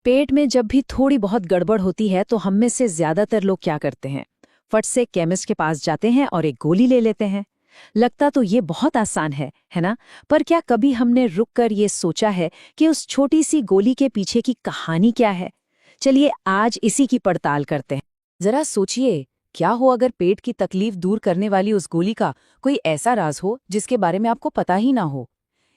पेट में जब भी थोड़ी बहुत गड़बड़ होती है तो हम में से ज्यादातर लोग क्या करते हैं? फट से केमिस्ट के पास जाते हैं और एक गोली ले लेते हैं। लगता तो ये बहुत आसान है ना? पर क्या कभी हमने रुककर ये सोचा है कि उस छोटी सी गोली के पीछे की कहानी क्या है? चलिए आज इसी की पड़ताल करते हैं। जरा सोचिए, क्या हो अगर पेट की तकलीफ दूर करने वाली उस गोली का कोई ऐसा राज हो जिसके बारे में आपको पता ही ना हो।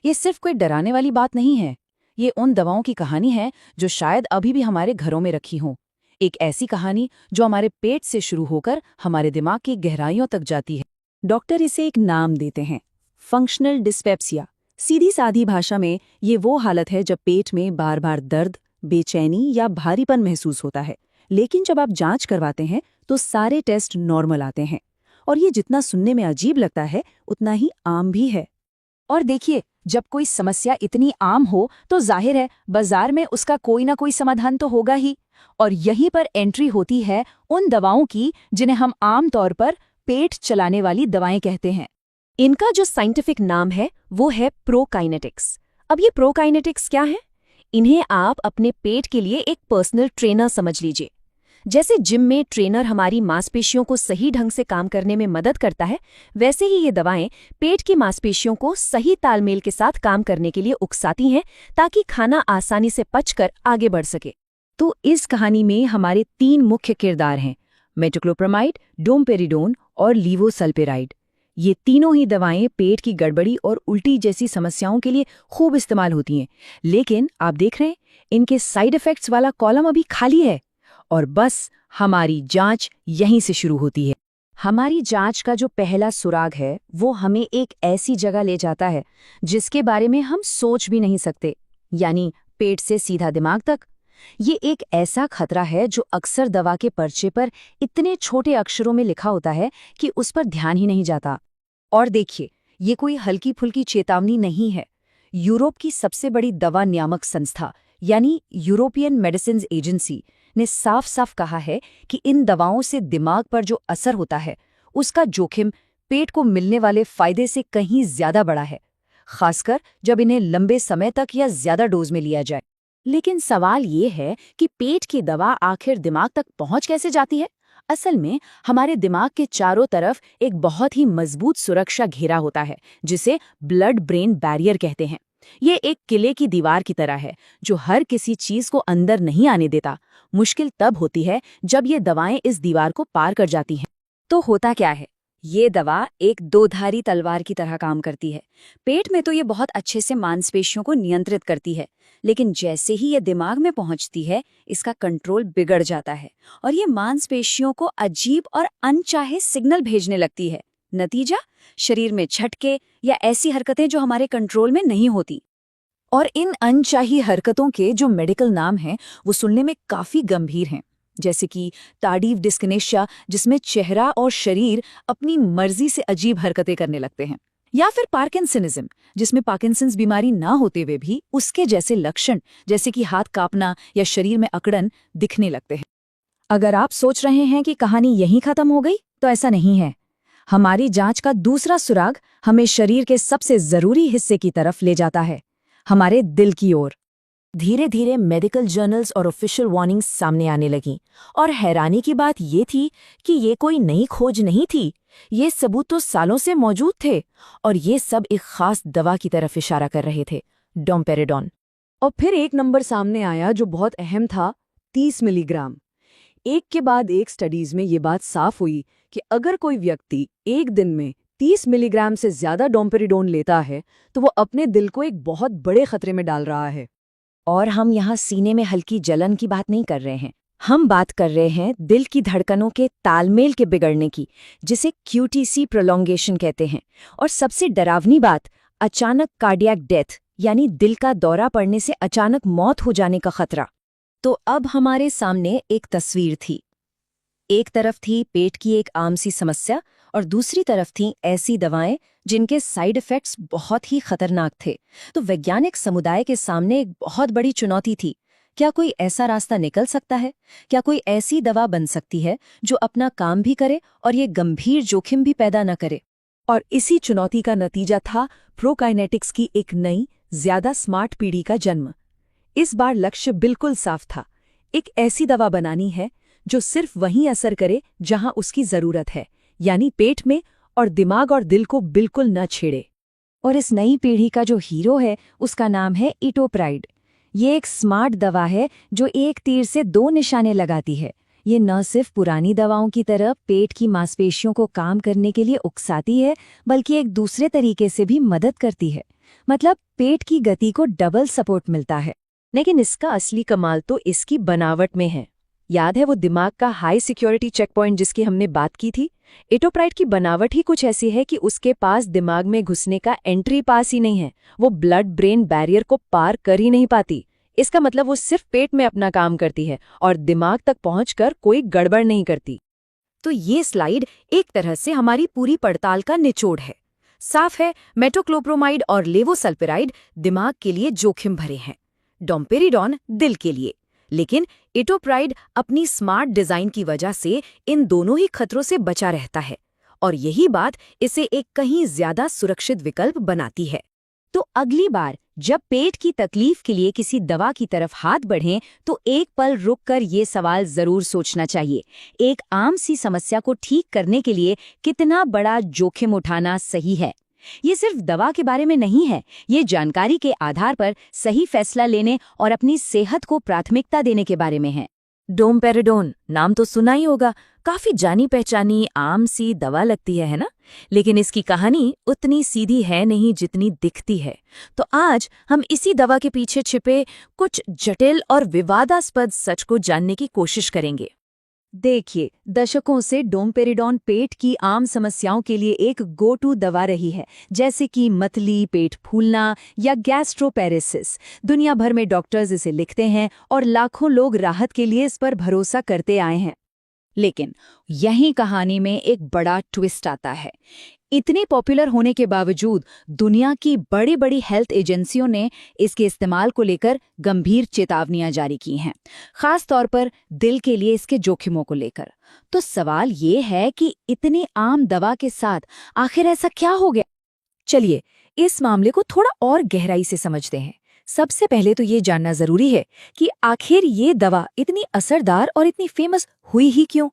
ये सिर्फ कोई डराने वाली बात नहीं है। ये उन दवाओं की कहानी है जो शायद अभी भी हमारे घरों में रखी हों। एक ऐसी कहानी जो हमारे पेट से शुरू होकर हमारे दिमाग की गहराइयों तक जाती है। डॉक्टर इसे एक नाम देते हैं, फंक्शनल डिस्पेप्सिया। सीधी सादी भाषा में ये वो हालत है जब पेट में बार बार दर्द, बेचैनी या भारीपन महसूस होता है, लेकिन जब आप जांच करवाते हैं तो सारे टेस्ट नॉर्मल आते हैं। और ये जितना सुनने में अजीब लगता है उतना ही आम भी है। और देखिए, जब कोई समस्या इतनी आम हो तो जाहिर है बाजार में उसका कोई ना कोई समाधान तो होगा ही। और यहीं पर एंट्री होती है उन दवाओं की जिन्हें हम आम तौर पर पेट चलाने वाली दवाएं कहते हैं। इनका जो साइंटिफिक नाम है वो है प्रोकाइनेटिक्स। अब ये प्रोकाइनेटिक्स क्या है? इन्हें आप अपने पेट के लिए एक पर्सनल ट्रेनर समझ लीजिए। जैसे जिम में ट्रेनर हमारी मांसपेशियों को सही ढंग से काम करने में मदद करता है, वैसे ही ये दवाएं पेट की मांसपेशियों को सही तालमेल के साथ काम करने के लिए उकसाती हैं ताकि खाना आसानी से पचकर आगे बढ़ सके। तो इस कहानी में हमारे 3 मुख्य किरदार हैं, मेटोक्लोप्रामाइड, डोमपेरिडोन और लीवोसल्पेराइड। ये तीनों ही दवाएं पेट की गड़बड़ी और उल्टी जैसी समस्याओं के लिए खूब इस्तेमाल होती हैं। लेकिन आप देख रहे हैं, इनके साइड इफेक्ट्स वाला कॉलम अभी खाली है। और बस हमारी जांच यहीं से शुरू होती है। हमारी जांच का जो पहला सुराग है वो हमें एक ऐसी जगह ले जाता है जिसके बारे में हम सोच भी नहीं सकते, यानी पेट से सीधा दिमाग तक। ये एक ऐसा खतरा है जो अक्सर दवा के पर्चे पर इतने छोटे अक्षरों में लिखा होता है कि उस पर ध्यान ही नहीं जाता। और देखिए, ये कोई हल्की फुल्की चेतावनी नहीं है। यूरोप की सबसे बड़ी दवा नियामक संस्था यानी यूरोपियन मेडिसिन्स एजेंसी ने साफ साफ कहा है कि इन दवाओं से दिमाग पर जो असर होता है उसका जोखिम पेट को मिलने वाले फायदे से कहीं ज्यादा बड़ा है, खासकर जब इन्हें लंबे समय तक या ज्यादा डोज में लिया जाए। लेकिन सवाल ये है कि पेट की दवा आखिर दिमाग तक पहुंच कैसे जाती है? असल में हमारे दिमाग के चारों तरफ एक बहुत ही मजबूत सुरक्षा घेरा होता है जिसे ब्लड ब्रेन बैरियर कहते हैं। ये एक किले की दीवार की तरह है जो हर किसी चीज को अंदर नहीं आने देता। मुश्किल तब होती है जब ये दवाएं इस दीवार को पार कर जाती हैं। तो होता क्या है? ये दवा एक दोधारी तलवार की तरह काम करती है। पेट में तो ये बहुत अच्छे से मांसपेशियों को नियंत्रित करती है, लेकिन जैसे ही ये दिमाग में पहुंचती है इसका कंट्रोल बिगड़ जाता है और ये मांसपेशियों को अजीब और अनचाहे सिग्नल भेजने लगती है। नतीजा, शरीर में झटके या ऐसी हरकतें जो हमारे कंट्रोल में नहीं होती। और इन अनचाही हरकतों के जो मेडिकल नाम हैं वो सुनने में काफी गंभीर हैं, जैसे कि टार्डीव डिस्किनेशिया, जिसमें चेहरा और शरीर अपनी मर्जी से अजीब हरकतें करने लगते हैं, या फिर पार्किंसनिज्म, जिसमें पार्किंसंस बीमारी ना होते हुए भी उसके जैसे लक्षण जैसे कि हाथ कांपना या शरीर में अकड़न दिखने लगते हैं। अगर आप सोच रहे हैं कि कहानी यहीं खत्म हो गई, तो ऐसा नहीं है। हमारी जांच का दूसरा सुराग हमें शरीर के सबसे जरूरी हिस्से की तरफ ले जाता है, हमारे दिल की ओर। धीरे धीरे मेडिकल जर्नल्स और ऑफिशियल वार्निंग्स सामने आने लगीं, और हैरानी की बात ये थी कि ये कोई नई खोज नहीं थी। ये सबूत तो सालों से मौजूद थे, और ये सब एक खास दवा की तरफ इशारा कर रहे थे, डोमपेरिडोन। और फिर एक नंबर सामने आया जो बहुत अहम था, 30 मिलीग्राम। एक के बाद एक स्टडीज में ये बात साफ हुई कि अगर कोई व्यक्ति एक दिन में 30 मिलीग्राम से ज्यादा डोमपेरिडोन लेता है तो वो अपने दिल को एक बहुत बड़े खतरे में डाल रहा है। और हम यहाँ सीने में हल्की जलन की बात नहीं कर रहे हैं, हम बात कर रहे हैं दिल की धड़कनों के तालमेल के बिगड़ने की, जिसे QTC प्रोलॉन्गेशन कहते हैं। और सबसे डरावनी बात, अचानक कार्डियक डेथ यानी दिल का दौरा पड़ने से अचानक मौत हो जाने का खतरा। तो अब हमारे सामने एक तस्वीर थी। एक तरफ थी पेट की एक आम सी समस्या और दूसरी तरफ थी ऐसी दवाएं जिनके साइड इफेक्ट्स बहुत ही खतरनाक थे। तो वैज्ञानिक समुदाय के सामने एक बहुत बड़ी चुनौती थी। क्या कोई ऐसा रास्ता निकल सकता है? क्या कोई ऐसी दवा बन सकती है जो अपना काम भी करे और ये गंभीर जोखिम भी पैदा न करे? और इसी चुनौती का नतीजा था प्रोकाइनेटिक्स की एक नई, ज्यादा स्मार्ट पीढ़ी का जन्म। इस बार लक्ष्य बिल्कुल साफ था। एक ऐसी दवा बनानी है जो सिर्फ वहीं असर करे जहां उसकी जरूरत है, यानी पेट में, और दिमाग और दिल को बिल्कुल न छेड़े। और इस नई पीढ़ी का जो हीरो है उसका नाम है इटोप्राइड। ये एक स्मार्ट दवा है जो एक तीर से दो निशाने लगाती है। ये न सिर्फ पुरानी दवाओं की तरह पेट की मांसपेशियों को काम करने के लिए उकसाती है, बल्कि एक दूसरे तरीके से भी मदद करती है। मतलब पेट की गति को डबल सपोर्ट मिलता है। लेकिन इसका असली कमाल तो इसकी बनावट में है। याद है वो दिमाग का हाई सिक्योरिटी चेक पॉइंट जिसकी हमने बात की थी? इटोप्राइड की बनावट ही कुछ ऐसी है कि उसके पास दिमाग में घुसने का एंट्री पास ही नहीं है। वो ब्लड ब्रेन बैरियर को पार कर ही नहीं पाती। इसका मतलब वो सिर्फ पेट में अपना काम करती है और दिमाग तक पहुंचकर कोई गड़बड़ नहीं करती। तो ये स्लाइड एक तरह से हमारी पूरी पड़ताल का निचोड़ है। साफ है, मेटोक्लोप्रोमाइड और लेवोसल्पिराइड दिमाग के लिए जोखिम भरे हैं, डोम्पेरिडॉन दिल के लिए। लेकिन इटोप्राइड अपनी स्मार्ट डिजाइन की वजह से इन दोनों ही खतरों से बचा रहता है, और यही बात इसे एक कहीं ज्यादा सुरक्षित विकल्प बनाती है। तो अगली बार जब पेट की तकलीफ के लिए किसी दवा की तरफ हाथ बढ़ें, तो एक पल रुककर ये सवाल जरूर सोचना चाहिए, एक आम सी समस्या को ठीक करने के लिए कितना बड़ा जोखिम उठाना सही है। ये सिर्फ दवा के बारे में नहीं है, ये जानकारी के आधार पर सही फैसला लेने और अपनी सेहत को प्राथमिकता देने के बारे में है। डोम्पेरिडोन नाम तो सुना ही होगा, काफी जानी पहचानी आम सी दवा लगती है ना? लेकिन इसकी कहानी उतनी सीधी है नहीं जितनी दिखती है। तो आज हम इसी दवा के पीछे छिपे कुछ जटिल और विवादास्पद सच को जानने की कोशिश करेंगे। देखिए, दशकों से डोम्पेरिडॉन पेट की आम समस्याओं के लिए एक गो टू दवा रही है, जैसे कि मतली, पेट फूलना या गैस्ट्रोपेरेसिस। दुनिया भर में डॉक्टर्स इसे लिखते हैं और लाखों लोग राहत के लिए इस पर भरोसा करते आए हैं। लेकिन यही कहानी में एक बड़ा ट्विस्ट आता है। इतने पॉपुलर होने के बावजूद दुनिया की बड़ी बड़ी हेल्थ एजेंसियों ने इसके इस्तेमाल को लेकर गंभीर चेतावनियां जारी की हैं, खास तौर पर दिल के लिए इसके जोखिमों को लेकर। तो सवाल ये है कि इतनी आम दवा के साथ आखिर ऐसा क्या हो गया? चलिए इस मामले को थोड़ा और गहराई से समझते हैं। सबसे पहले तो ये जानना जरूरी है कि आखिर ये दवा इतनी असरदार और इतनी फेमस हुई ही क्यों?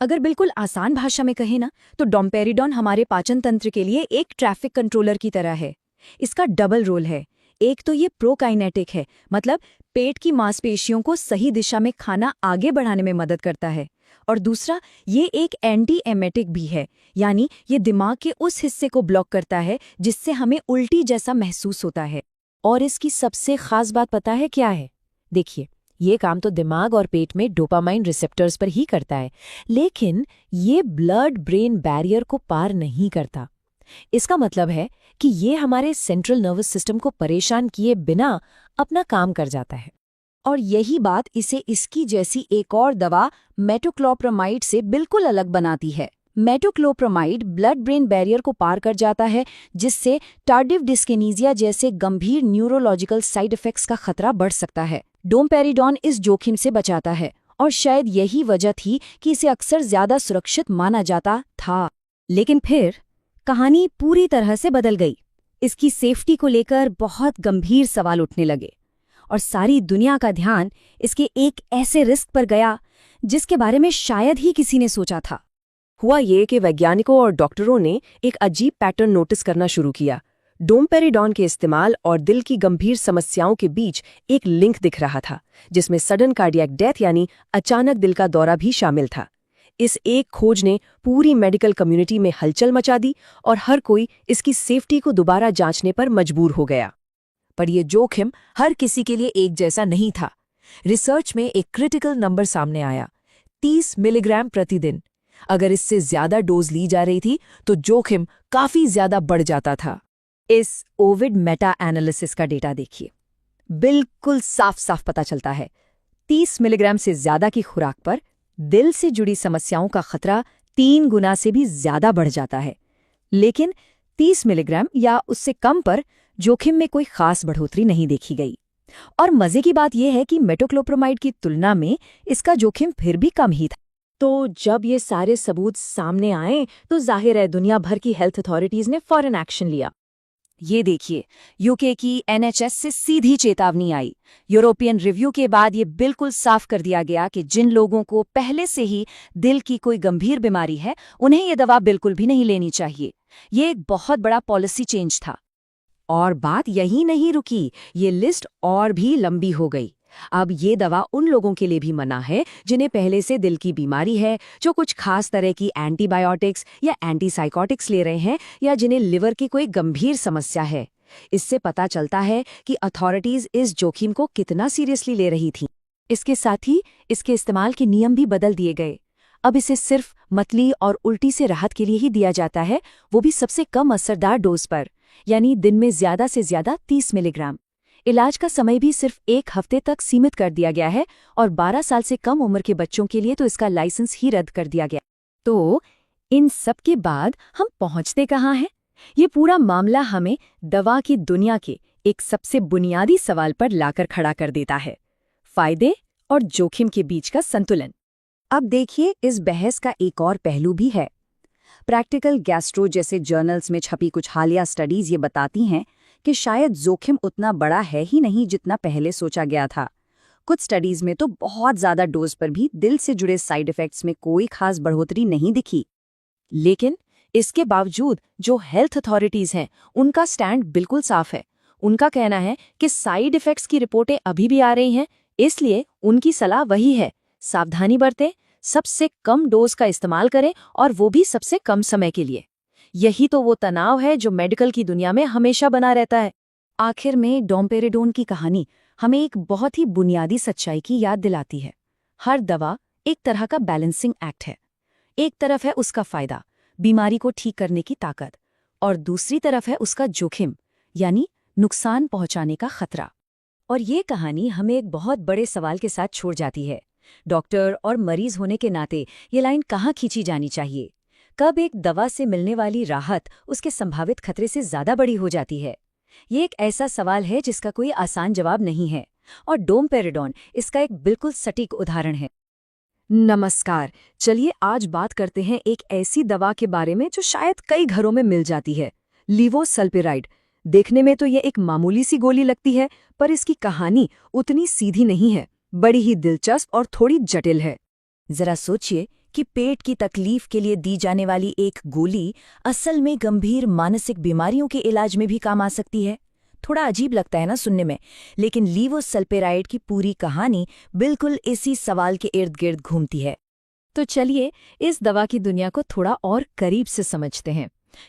अगर बिल्कुल आसान भाषा में कहें ना, तो डोम्पेरिडॉन हमारे पाचन तंत्र के लिए एक ट्रैफिक कंट्रोलर की तरह है। इसका डबल रोल है। एक तो ये प्रोकाइनेटिक है, मतलब पेट की मांसपेशियों को सही दिशा में खाना आगे बढ़ाने में मदद करता है, और दूसरा ये एक एंटी एमेटिक भी है, यानी ये दिमाग के उस हिस्से को ब्लॉक करता है जिससे हमें उल्टी जैसा महसूस होता है। और इसकी सबसे खास बात पता है क्या है? देखिए, ये काम तो दिमाग और पेट में डोपामाइन रिसेप्टर्स पर ही करता है, लेकिन ये ब्लड ब्रेन बैरियर को पार नहीं करता। इसका मतलब है कि ये हमारे सेंट्रल नर्वस सिस्टम को परेशान किए बिना अपना काम कर जाता है। और यही बात इसे इसकी जैसी एक और दवा मेटोक्लोप्रामाइड से बिल्कुल अलग बनाती है। मेटोक्लोप्रामाइड ब्लड ब्रेन बैरियर को पार कर जाता है, जिससे टार्डिव डिस्किनेसिया जैसे गंभीर न्यूरोलॉजिकल साइड इफेक्ट्स का खतरा बढ़ सकता है। डोम्पेरिडॉन इस जोखिम से बचाता है, और शायद यही वजह थी कि इसे अक्सर ज्यादा सुरक्षित माना जाता था। लेकिन फिर कहानी पूरी तरह से बदल गई। इसकी सेफ्टी को लेकर बहुत गंभीर सवाल उठने लगे, और सारी दुनिया का ध्यान इसके एक ऐसे रिस्क पर गया जिसके बारे में शायद ही किसी ने सोचा था। हुआ ये कि वैज्ञानिकों और डॉक्टरों ने एक अजीब पैटर्न नोटिस करना शुरू किया। डोम्पेरिडॉन के इस्तेमाल और दिल की गंभीर समस्याओं के बीच एक लिंक दिख रहा था, जिसमें सडन कार्डियक डेथ यानी अचानक दिल का दौरा भी शामिल था। इस एक खोज ने पूरी मेडिकल कम्युनिटी में हलचल मचा दी, और हर कोई इसकी सेफ्टी को दोबारा जांचने पर मजबूर हो गया। पर यह जोखिम हर किसी के लिए एक जैसा नहीं था। रिसर्च में एक क्रिटिकल नंबर सामने आया, 30 मिलीग्राम प्रतिदिन। अगर इससे ज्यादा डोज ली जा रही थी तो जोखिम काफी ज्यादा बढ़ जाता था। इस ओविड मेटा एनालिसिस का डेटा देखिए, बिल्कुल साफ साफ पता चलता है 30 मिलीग्राम से ज्यादा की खुराक पर दिल से जुड़ी समस्याओं का खतरा 3 गुना से भी ज्यादा बढ़ जाता है। लेकिन 30 मिलीग्राम या उससे कम पर जोखिम में कोई खास बढ़ोतरी नहीं देखी गई। और मजे की बात यह है कि मेटोक्लोप्रामाइड की तुलना में इसका जोखिम फिर भी कम ही था। तो जब ये सारे सबूत सामने आए तो जाहिर है दुनिया भर की हेल्थ अथॉरिटीज ने फौरन एक्शन लिया। ये देखिए, यूके की एनएचएस से सीधी चेतावनी आई। यूरोपियन रिव्यू के बाद ये बिल्कुल साफ कर दिया गया कि जिन लोगों को पहले से ही दिल की कोई गंभीर बीमारी है, उन्हें ये दवा बिल्कुल भी नहीं लेनी चाहिए। ये एक बहुत बड़ा पॉलिसी चेंज था। और बात यही नहीं रुकी, ये लिस्ट और भी लंबी हो गई। अब ये दवा उन लोगों के लिए भी मना है जिन्हें पहले से दिल की बीमारी है, जो कुछ खास तरह की एंटीबायोटिक्स या एंटीसाइकोटिक्स ले रहे हैं, या जिन्हें लिवर की कोई गंभीर समस्या है। इससे पता चलता है कि अथॉरिटीज इस जोखिम को कितना सीरियसली ले रही थीं। इसके साथ ही इसके इस्तेमाल के नियम भी बदल दिए गए। अब इसे सिर्फ मतली और उल्टी से राहत के लिए ही दिया जाता है, वो भी सबसे कम असरदार डोज पर, यानी दिन में ज्यादा से ज्यादा 30 मिलीग्राम। इलाज का समय भी सिर्फ 1 हफ्ते तक सीमित कर दिया गया है, और 12 साल से कम उम्र के बच्चों के लिए तो इसका लाइसेंस ही रद्द कर दिया गया। तो इन सब के बाद हम पहुंचते कहाँ हैं? ये पूरा मामला हमें दवा की दुनिया के एक सबसे बुनियादी सवाल पर लाकर खड़ा कर देता है, फायदे और जोखिम के बीच का संतुलन। अब देखिए, इस बहस का एक और पहलू भी है। प्रैक्टिकल गैस्ट्रो जैसे जर्नल्स में छपी कुछ हालिया स्टडीज ये बताती हैं कि शायद जोखिम उतना बड़ा है ही नहीं जितना पहले सोचा गया था। कुछ स्टडीज में तो बहुत ज्यादा डोज पर भी दिल से जुड़े साइड इफेक्ट्स में कोई खास बढ़ोतरी नहीं दिखी। लेकिन इसके बावजूद जो हेल्थ अथॉरिटीज हैं, उनका स्टैंड बिल्कुल साफ है। उनका कहना है कि साइड इफेक्ट्स की रिपोर्टें अभी भी आ रही हैं, इसलिए उनकी सलाह वही है, सावधानी बरतें, सबसे कम डोज का इस्तेमाल करें, और वो भी सबसे कम समय के लिए। यही तो वो तनाव है जो मेडिकल की दुनिया में हमेशा बना रहता है। आखिर में डोम्पेरिडोन की कहानी हमें एक बहुत ही बुनियादी सच्चाई की याद दिलाती है। हर दवा एक तरह का बैलेंसिंग एक्ट है। एक तरफ है उसका फायदा, बीमारी को ठीक करने की ताकत, और दूसरी तरफ है उसका जोखिम, यानी नुकसान पहुंचाने का खतरा। और ये कहानी हमें एक बहुत बड़े सवाल के साथ छोड़ जाती है। डॉक्टर और मरीज होने के नाते ये लाइन कहाँ खींची जानी चाहिए? कब एक दवा से मिलने वाली राहत उसके संभावित खतरे से ज्यादा बड़ी हो जाती है? ये एक ऐसा सवाल है जिसका कोई आसान जवाब नहीं है, और डोम्पेरिडोन इसका एक बिल्कुल सटीक उदाहरण है। नमस्कार, चलिए आज बात करते हैं एक ऐसी दवा के बारे में जो शायद कई घरों में मिल जाती है, लीवोसल्पिराइड। देखने में तो ये एक मामूली सी गोली लगती है, पर इसकी कहानी उतनी सीधी नहीं है, बड़ी ही दिलचस्प और थोड़ी जटिल है। जरा सोचिए कि पेट की तकलीफ के लिए दी जाने वाली एक गोली असल में गंभीर मानसिक बीमारियों के इलाज में भी काम आ सकती है। थोड़ा अजीब लगता है ना सुनने में, लेकिन लीवोसल्पिराइड की पूरी कहानी बिल्कुल इसी सवाल के इर्द गिर्द घूमती है। तो चलिए इस दवा की दुनिया को थोड़ा और करीब से समझते हैं।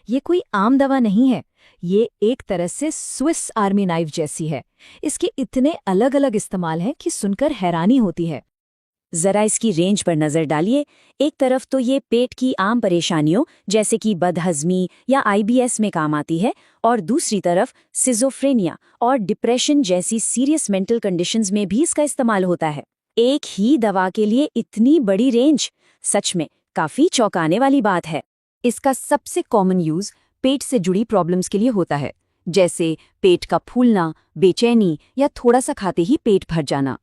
ये कोई आम दवा नहीं है, ये एक तरह से स्विस आर्मी नाइफ जैसी है। इसके इतने अलग अलग इस्तेमाल हैं कि सुनकर हैरानी होती है। जरा इसकी रेंज पर नजर डालिए। एक तरफ तो ये पेट की आम परेशानियों जैसे कि बदहजमी या आईबीएस में काम आती है, और दूसरी तरफ सिजोफ्रेनिया और डिप्रेशन जैसी सीरियस मेंटल कंडीशंस में भी इसका इस्तेमाल होता है। एक ही दवा के लिए इतनी बड़ी रेंज, सच में काफी चौंकाने वाली बात है। इसका सबसे कॉमन यूज पेट से जुड़ी प्रॉब्लम्स के लिए होता है, जैसे पेट का फूलना, बेचैनी या थोड़ा सा खाते ही पेट भर जाना।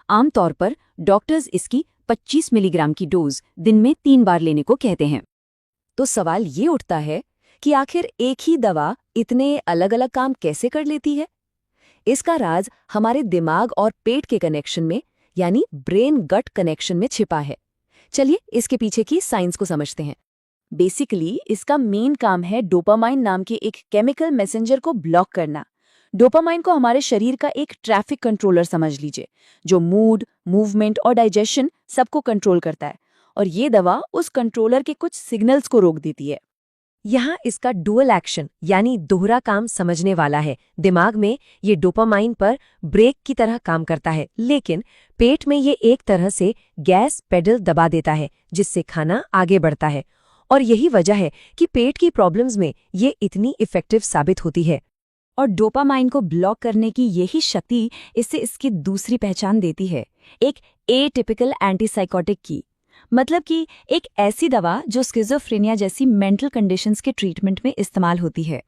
आमतौर पर डॉक्टर्स इसकी 25 मिलीग्राम की डोज दिन में 3 बार लेने को कहते हैं। तो सवाल ये उठता है कि आखिर एक ही दवा इतने अलग अलग काम कैसे कर लेती है? इसका राज हमारे दिमाग और पेट के कनेक्शन में, यानी ब्रेन गट कनेक्शन में छिपा है। चलिए इसके पीछे की साइंस को समझते हैं। बेसिकली इसका मेन काम है डोपामाइन नाम के एक केमिकल मैसेंजर को ब्लॉक करना। डोपामाइन को हमारे शरीर का एक ट्रैफिक कंट्रोलर समझ लीजिए, जो मूड, मूवमेंट और डाइजेशन सबको कंट्रोल करता है, और ये दवा उस कंट्रोलर के कुछ सिग्नल्स को रोक देती है। यहाँ इसका डुअल एक्शन यानी दोहरा काम समझने वाला है। दिमाग में ये डोपामाइन पर ब्रेक की तरह काम करता है, लेकिन पेट में ये एक तरह से गैस पेडल दबा देता है, जिससे खाना आगे बढ़ता है। और यही वजह है कि पेट की प्रॉब्लम्स में ये इतनी इफेक्टिव साबित होती है। और डोपामाइन को ब्लॉक करने की यही शक्ति इसे इसकी दूसरी पहचान देती है, एक एटिपिकल एंटीसाइकोटिक की। मतलब कि एक ऐसी दवा जो स्किज़ोफ्रेनिया जैसी मेंटल कंडीशंस के ट्रीटमेंट में इस्तेमाल होती है।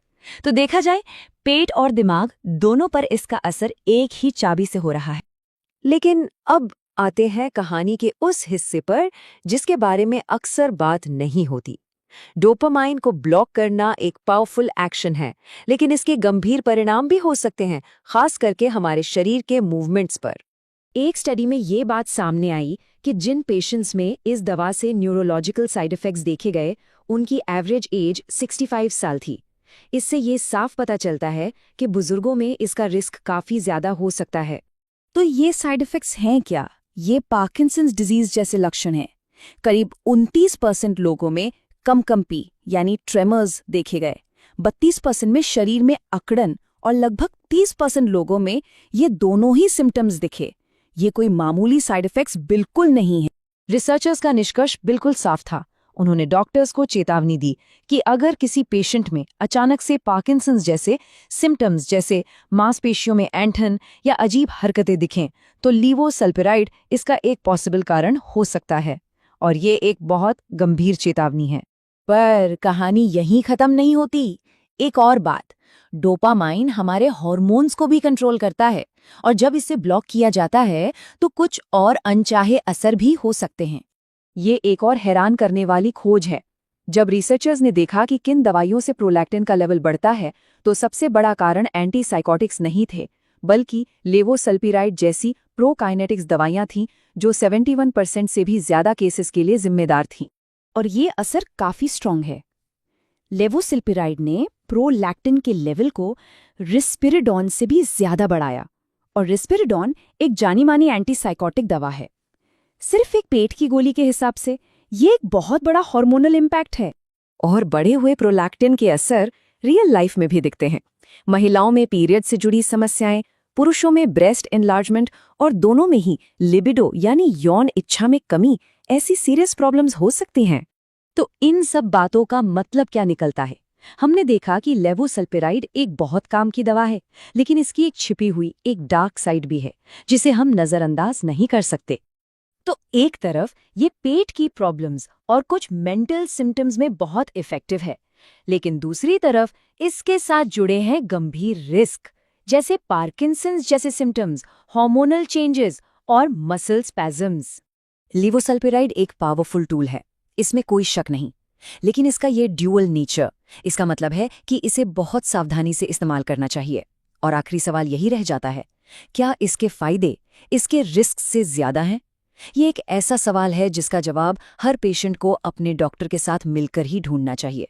तो देखा जाए, पेट और दिमाग दोनों पर इसका असर एक ही चाबी से हो रहा है। लेकिन अब आते हैं कहानी के उस हिस्से पर जिसके बारे में अक्सर बात नहीं होती। डोपामाइन को ब्लॉक करना एक पावरफुल एक्शन है, लेकिन इसके गंभीर परिणाम भी हो सकते हैं, खास करके हमारे शरीर के मूवमेंट्स पर। एक स्टडी में ये बात सामने आई कि जिन पेशेंट्स में इस दवा से न्यूरोलॉजिकल साइड इफेक्ट्स देखे गए, उनकी एवरेज एज 65 साल थी। इससे ये साफ पता चलता है कि बुजुर्गों में इसका रिस्क काफी ज्यादा हो सकता है। तो ये साइड इफेक्ट्स हैं क्या? ये पार्किंसंस डिजीज जैसे लक्षण हैं। करीब 29% लोगों में कंपी यानी ट्रेमर्स देखे गए, 32% में शरीर में अकड़न और लगभग 30% लोगों में ये दोनों ही सिम्टम्स दिखे। ये कोई मामूली साइड इफेक्ट्स बिल्कुल नहीं है। रिसर्चर्स का निष्कर्ष बिल्कुल साफ था। उन्होंने डॉक्टर्स को चेतावनी दी कि अगर किसी पेशेंट में अचानक से पार्किंसंस जैसे सिम्टम्स जैसे मांसपेशियों में ऐंठन या अजीब हरकतें दिखें, तो लीवोसल्पिराइड इसका एक पॉसिबल कारण हो सकता है, और ये एक बहुत गंभीर चेतावनी है। पर कहानी यहीं खत्म नहीं होती। एक और बात, डोपामाइन हमारे हार्मोन्स को भी कंट्रोल करता है, और जब इसे ब्लॉक किया जाता है तो कुछ और अनचाहे असर भी हो सकते हैं। ये एक और हैरान करने वाली खोज है। जब रिसर्चर्स ने देखा कि किन दवाइयों से प्रोलैक्टिन का लेवल बढ़ता है, तो सबसे बड़ा कारण एंटीसाइकोटिक्स नहीं थे, बल्कि लेवोसल्पिराइड जैसी प्रोकाइनेटिक्स दवाइयां थीं, जो 71% से भी ज्यादा केसेस के लिए जिम्मेदार थीं। और ये असर काफी स्ट्रांग है। लेवोसिल्पिराइड ने प्रोलैक्टिन के लेवल को रिस्पिरिडॉन से भी ज्यादा बढ़ाया, और रिस्पिरिडॉन एक जानी मानी एंटीसाइकोटिक दवा है। सिर्फ एक पेट की गोली के हिसाब से ये एक बहुत बड़ा हार्मोनल इम्पैक्ट है। और बढ़े हुए प्रोलैक्टिन के असर रियल लाइफ में भी दिखते हैं। महिलाओं में पीरियड से जुड़ी समस्याएं, पुरुषों में ब्रेस्ट एनलार्जमेंट, और दोनों में ही लिबिडो यानी यौन इच्छा में कमी, ऐसी सीरियस प्रॉब्लम्स हो सकती हैं। तो इन सब बातों का मतलब क्या निकलता है? हमने देखा कि लेवोसल्पिराइड एक बहुत काम की दवा है, लेकिन इसकी एक छिपी हुई एक डार्क साइड भी है, जिसे हम नजरअंदाज नहीं कर सकते। तो एक तरफ ये पेट की प्रॉब्लम्स और कुछ मेंटल सिम्टम्स में बहुत इफेक्टिव है, लेकिन दूसरी तरफ इसके साथ जुड़े हैं गंभीर रिस्क, जैसे पार्किंसंस जैसे सिम्टम्स, हार्मोनल चेंजेस और मसल स्पैज़म्स। लेवोसल्पिराइड एक पावरफुल टूल है, इसमें कोई शक नहीं, लेकिन इसका ये ड्यूअल नेचर, इसका मतलब है कि इसे बहुत सावधानी से इस्तेमाल करना चाहिए। और आखिरी सवाल यही रह जाता है, क्या इसके फायदे इसके रिस्क से ज्यादा हैं? ये एक ऐसा सवाल है जिसका जवाब हर पेशेंट को अपने डॉक्टर के साथ मिलकर ही ढूंढना चाहिए।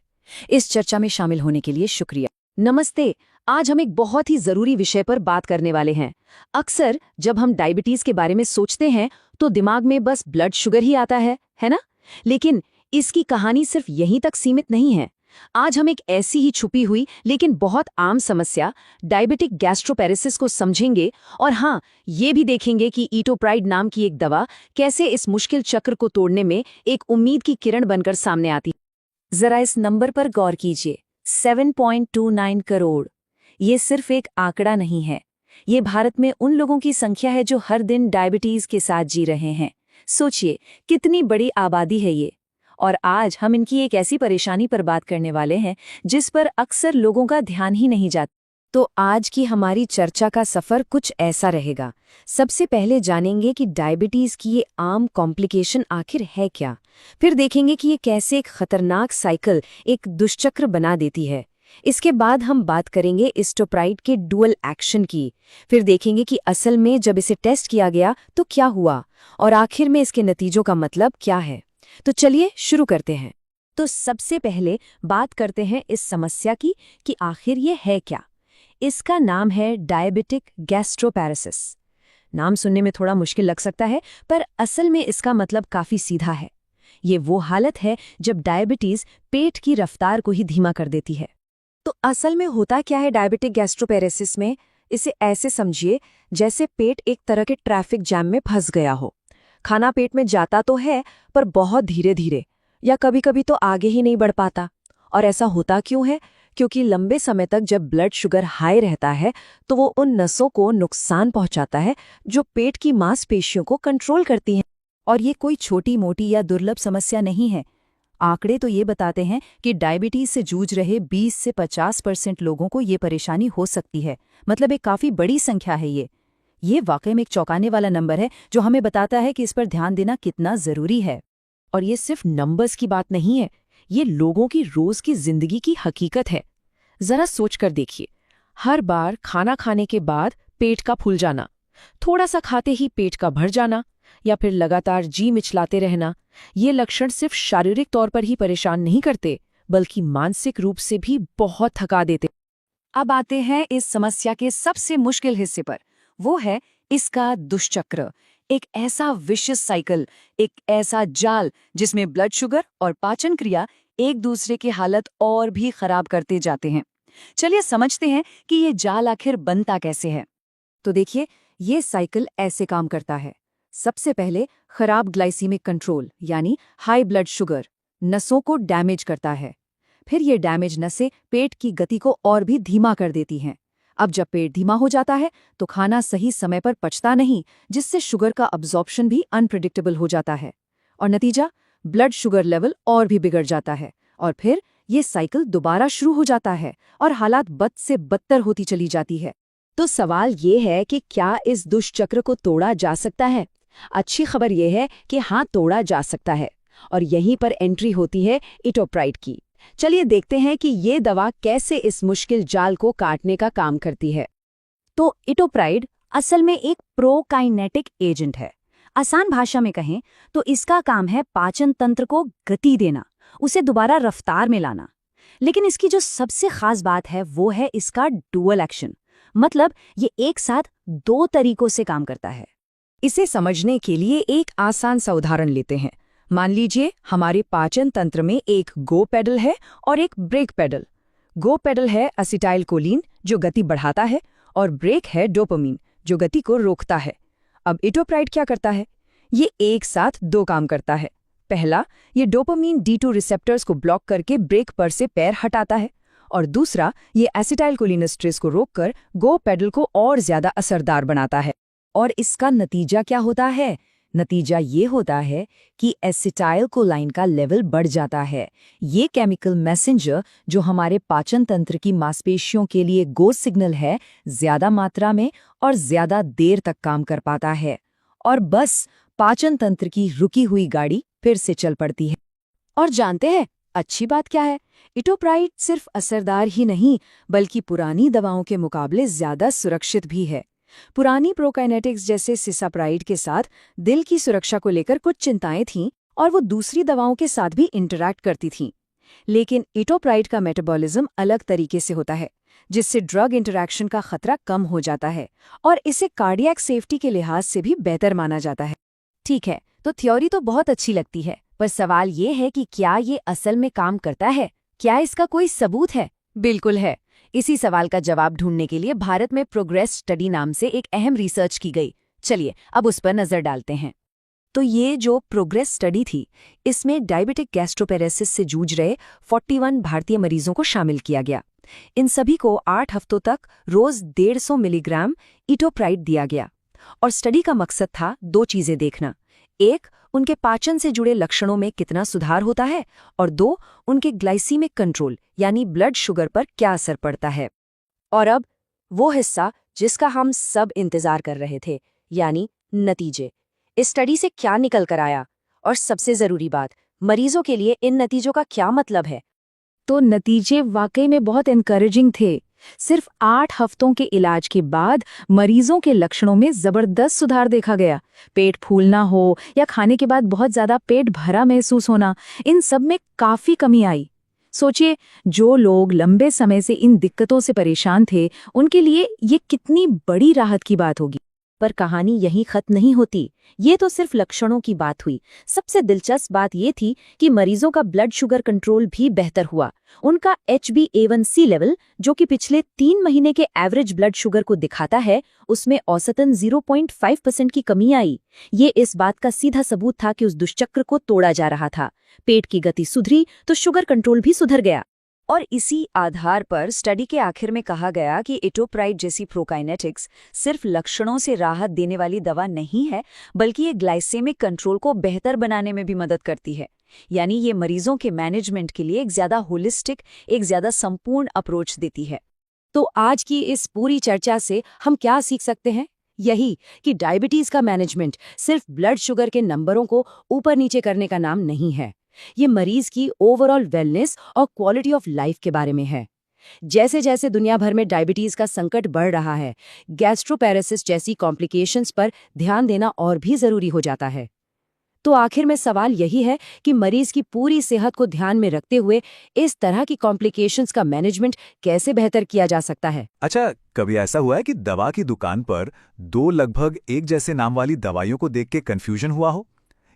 इस चर्चा में शामिल होने के लिए शुक्रिया। नमस्ते। आज हम एक बहुत ही जरूरी विषय पर बात करने वाले हैं। अक्सर जब हम डायबिटीज के बारे में सोचते हैं तो दिमाग में बस ब्लड शुगर ही आता है ना? लेकिन इसकी कहानी सिर्फ यहीं तक सीमित नहीं है। आज हम एक ऐसी ही छुपी हुई लेकिन बहुत आम समस्या डायबिटिक गैस्ट्रोपेरेसिस को समझेंगे, और हाँ, ये भी देखेंगे कि ईटोप्राइड नाम की एक दवा कैसे इस मुश्किल चक्र को तोड़ने में एक उम्मीद की किरण बनकर सामने आती। जरा इस नंबर पर गौर कीजिए, 7.29 करोड़। ये सिर्फ एक आंकड़ा नहीं है, ये भारत में उन लोगों की संख्या है जो हर दिन डायबिटीज के साथ जी रहे हैं। सोचिए कितनी बड़ी आबादी है ये। और आज हम इनकी एक ऐसी परेशानी पर बात करने वाले हैं जिस पर अक्सर लोगों का ध्यान ही नहीं जाता। तो आज की हमारी चर्चा का सफर कुछ ऐसा रहेगा। सबसे पहले जानेंगे कि डायबिटीज की ये आम कॉम्प्लिकेशन आखिर है क्या। फिर देखेंगे कि ये कैसे एक खतरनाक साइकिल, एक दुष्चक्र बना देती है। इसके बाद हम बात करेंगे ईटोप्राइड के डुअल एक्शन की। फिर देखेंगे कि असल में जब इसे टेस्ट किया गया तो क्या हुआ, और आखिर में इसके नतीजों का मतलब क्या है। तो चलिए शुरू करते हैं। तो सबसे पहले बात करते हैं इस समस्या की कि आखिर ये है क्या। इसका नाम है डायबिटिक गैस्ट्रोपेरेसिस। नाम सुनने में थोड़ा मुश्किल लग सकता है, पर असल में इसका मतलब काफी सीधा है। ये वो हालत है जब डायबिटीज पेट की रफ्तार को ही धीमा कर देती है। तो असल में होता क्या है डायबिटिक गैस्ट्रोपेरेसिस में? इसे ऐसे समझिए जैसे पेट एक तरह के ट्रैफिक जैम में फंस गया हो। खाना पेट में जाता तो है, पर बहुत धीरे धीरे, या कभी-कभी तो आगे ही नहीं बढ़ पाता। और ऐसा होता क्यों है? क्योंकि लंबे समय तक जब ब्लड शुगर हाई रहता है तो वो उन नसों को नुकसान पहुंचाता है जो पेट की मांसपेशियों को कंट्रोल करती हैं। और ये कोई छोटी मोटी या दुर्लभ समस्या नहीं है। आंकड़े तो ये बताते हैं कि डायबिटीज से जूझ रहे 20 से 50% लोगों को ये परेशानी हो सकती है। मतलब एक काफी बड़ी संख्या है ये वाकई में एक चौंकाने वाला नंबर है जो हमें बताता है कि इस पर ध्यान देना कितना जरूरी है। और ये सिर्फ नंबर्स की बात नहीं है, ये लोगों की रोज की जिंदगी की हकीकत है। जरा सोचकर देखिए, हर बार खाना खाने के बाद पेट का फूल जाना, थोड़ा सा खाते ही पेट का भर जाना, या फिर लगातार जी मिचलाते रहना, ये लक्षण सिर्फ शारीरिक तौर पर ही परेशान नहीं करते, बल्कि मानसिक रूप से भी बहुत थका देते। अब आते हैं इस समस्या के सबसे मुश्किल हिस्से पर, वो है इसका दुष्चक्र। एक ऐसा विशियस साइकिल, एक ऐसा जाल जिसमें ब्लड शुगर और पाचन क्रिया एक दूसरे की हालत और भी खराब करते जाते हैं। चलिए समझते हैं कि ये जाल आखिर बनता कैसे है। तो देखिए, ये साइकिल ऐसे काम करता है। सबसे पहले खराब ग्लाइसीमिक कंट्रोल यानी हाई ब्लड शुगर नसों को डैमेज करता है। फिर ये डैमेज नसें पेट की गति को और भी धीमा कर देती हैं। अब जब पेट धीमा हो जाता है तो खाना सही समय पर पचता नहीं, जिससे शुगर का अब्जॉर्प्शन भी अनप्रेडिक्टेबल हो जाता है और नतीजा ब्लड शुगर लेवल और भी बिगड़ जाता है। और फिर ये साइकिल दोबारा शुरू हो जाता है और हालात बद से बदतर होती चली जाती है। तो सवाल ये है कि क्या इस दुष्चक्र को तोड़ा जा सकता है? अच्छी खबर यह है कि हाँ, तोड़ा जा सकता है, और यहीं पर एंट्री होती है इटोप्राइड की। चलिए देखते हैं कि ये दवा कैसे इस मुश्किल जाल को काटने का काम करती है। तो इटोप्राइड असल में एक प्रोकाइनेटिक एजेंट है। आसान भाषा में कहें तो इसका काम है पाचन तंत्र को गति देना, उसे दोबारा रफ्तार में लाना। लेकिन इसकी जो सबसे खास बात है वो है इसका डुअल एक्शन, मतलब ये एक साथ दो तरीकों से काम करता है। इसे समझने के लिए एक आसान सा उदाहरण लेते हैं। मान लीजिए हमारे पाचन तंत्र में एक गो पेडल है और एक ब्रेक पेडल। गो पेडल है एसिटाइल कोलिन जो गति बढ़ाता है, और ब्रेक है डोपामीन जो गति को रोकता है। अब इटोप्राइड क्या करता है? ये एक साथ दो काम करता है। पहला, ये डोपामीन D2 रिसेप्टर्स को ब्लॉक करके ब्रेक पर से पैर हटाता है, और दूसरा, ये एसिटाइलकोलिनेस्ट्रेस को रोककर गो पेडल को और ज्यादा असरदार बनाता है। और इसका नतीजा क्या होता है? नतीजा ये होता है कि एसिटाइलकोलाइन का लेवल बढ़ जाता है। ये केमिकल मैसेंजर जो हमारे पाचन तंत्र की मांसपेशियों के लिए गो सिग्नल है, ज्यादा मात्रा में और ज्यादा देर तक काम कर पाता है, और बस पाचन तंत्र की रुकी हुई गाड़ी फिर से चल पड़ती है। और जानते हैं अच्छी बात क्या है? इटोप्राइड सिर्फ असरदार ही नहीं, बल्कि पुरानी दवाओं के मुकाबले ज्यादा सुरक्षित भी है। पुरानी प्रोकाइनेटिक्स जैसे सिसाप्राइड के साथ दिल की सुरक्षा को लेकर कुछ चिंताएं थीं, और वो दूसरी दवाओं के साथ भी इंटरैक्ट करती थीं। लेकिन इटोप्राइड का मेटाबॉलिज्म अलग तरीके से होता है, जिससे ड्रग इंटरैक्शन का खतरा कम हो जाता है, और इसे कार्डियक सेफ्टी के लिहाज से भी बेहतर माना जाता है। ठीक है, तो थ्योरी तो बहुत अच्छी लगती है, पर सवाल ये है कि क्या ये असल में काम करता है? क्या इसका कोई सबूत है? बिल्कुल है। इसी सवाल का जवाब ढूंढने के लिए भारत में प्रोग्रेस स्टडी नाम से एक अहम रिसर्च की गई। चलिए अब उस पर नजर डालते हैं। तो ये जो प्रोग्रेस स्टडी थी, इसमें डायबिटिक गैस्ट्रोपेरेसिस से जूझ रहे 41 भारतीय मरीजों को शामिल किया गया। इन सभी को 8 हफ्तों तक रोज 150 मिलीग्राम इटोप्राइड दिया गया, और स्टडी का मकसद था दो चीजें देखना। एक, उनके पाचन से जुड़े लक्षणों में कितना सुधार होता है, और दो, उनके ग्लाइसीमिक कंट्रोल यानी ब्लड शुगर पर क्या असर पड़ता है। और अब वो हिस्सा जिसका हम सब इंतजार कर रहे थे, यानी नतीजे। इस स्टडी से क्या निकल कर आया, और सबसे जरूरी बात, मरीजों के लिए इन नतीजों का क्या मतलब है? तो नतीजे वाकई में बहुत एनकरेजिंग थे। सिर्फ 8 हफ्तों के इलाज के बाद मरीजों के लक्षणों में जबरदस्त सुधार देखा गया। पेट फूलना हो या खाने के बाद बहुत ज्यादा पेट भरा महसूस होना, इन सब में काफी कमी आई। सोचिए, जो लोग लंबे समय से इन दिक्कतों से परेशान थे, उनके लिए ये कितनी बड़ी राहत की बात होगी। पर कहानी यहीं खत्म नहीं होती। ये तो सिर्फ लक्षणों की बात हुई। सबसे दिलचस्प बात ये थी कि मरीजों का ब्लड शुगर कंट्रोल भी बेहतर हुआ। उनका HbA1c लेवल, जो कि पिछले 3 महीने के एवरेज ब्लड शुगर को दिखाता है, उसमें औसतन 0.5% की कमी आई। ये इस बात का सीधा सबूत था कि उस दुष्चक्र को तोड़ा जा रहा था। पेट की गति सुधरी तो शुगर कंट्रोल भी सुधर गया। और इसी आधार पर स्टडी के आखिर में कहा गया कि इटोप्राइड जैसी प्रोकाइनेटिक्स सिर्फ लक्षणों से राहत देने वाली दवा नहीं है, बल्कि ये ग्लाइसेमिक कंट्रोल को बेहतर बनाने में भी मदद करती है। यानी ये मरीजों के मैनेजमेंट के लिए एक ज्यादा होलिस्टिक, एक ज्यादा संपूर्ण अप्रोच देती है। तो आज की इस पूरी चर्चा से हम क्या सीख सकते हैं? यही कि डायबिटीज का मैनेजमेंट सिर्फ ब्लड शुगर के नंबरों को ऊपर नीचे करने का नाम नहीं है। ये मरीज की ओवरऑल वेलनेस और क्वालिटी ऑफ लाइफ के बारे में है। जैसे जैसे दुनिया भर में डायबिटीज का संकट बढ़ रहा है, गैस्ट्रोपैरेसिस जैसी कॉम्प्लिकेशंस पर ध्यान देना और भी जरूरी हो जाता है। तो आखिर में सवाल यही है कि मरीज की पूरी सेहत को ध्यान में रखते हुए इस तरह की कॉम्प्लिकेशंस का मैनेजमेंट कैसे बेहतर किया जा सकता है। अच्छा, कभी ऐसा हुआ है कि दवा की दुकान पर दो लगभग एक जैसे नाम वाली दवाइयों को देख के कंफ्यूजन हुआ हो?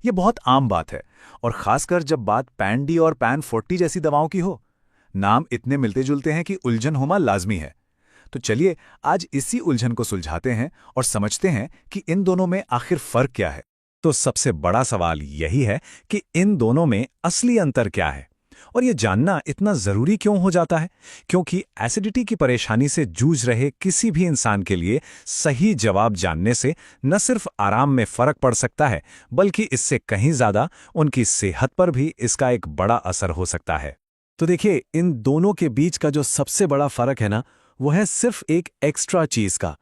ये बहुत आम बात है, और खासकर जब बात पैन डी और पैन 40 जैसी दवाओं की हो। नाम इतने मिलते जुलते हैं कि उलझन होना लाजमी है। तो चलिए आज इसी उलझन को सुलझाते हैं और समझते हैं कि इन दोनों में आखिर फर्क क्या है। तो सबसे बड़ा सवाल यही है कि इन दोनों में असली अंतर क्या है, और ये जानना इतना जरूरी क्यों हो जाता है? क्योंकि एसिडिटी की परेशानी से जूझ रहे किसी भी इंसान के लिए सही जवाब जानने से न सिर्फ आराम में फर्क पड़ सकता है, बल्कि इससे कहीं ज्यादा उनकी सेहत पर भी इसका एक बड़ा असर हो सकता है। तो देखिए, इन दोनों के बीच का जो सबसे बड़ा फर्क है ना, वो है सिर्फ एक एक्स्ट्रा चीज का।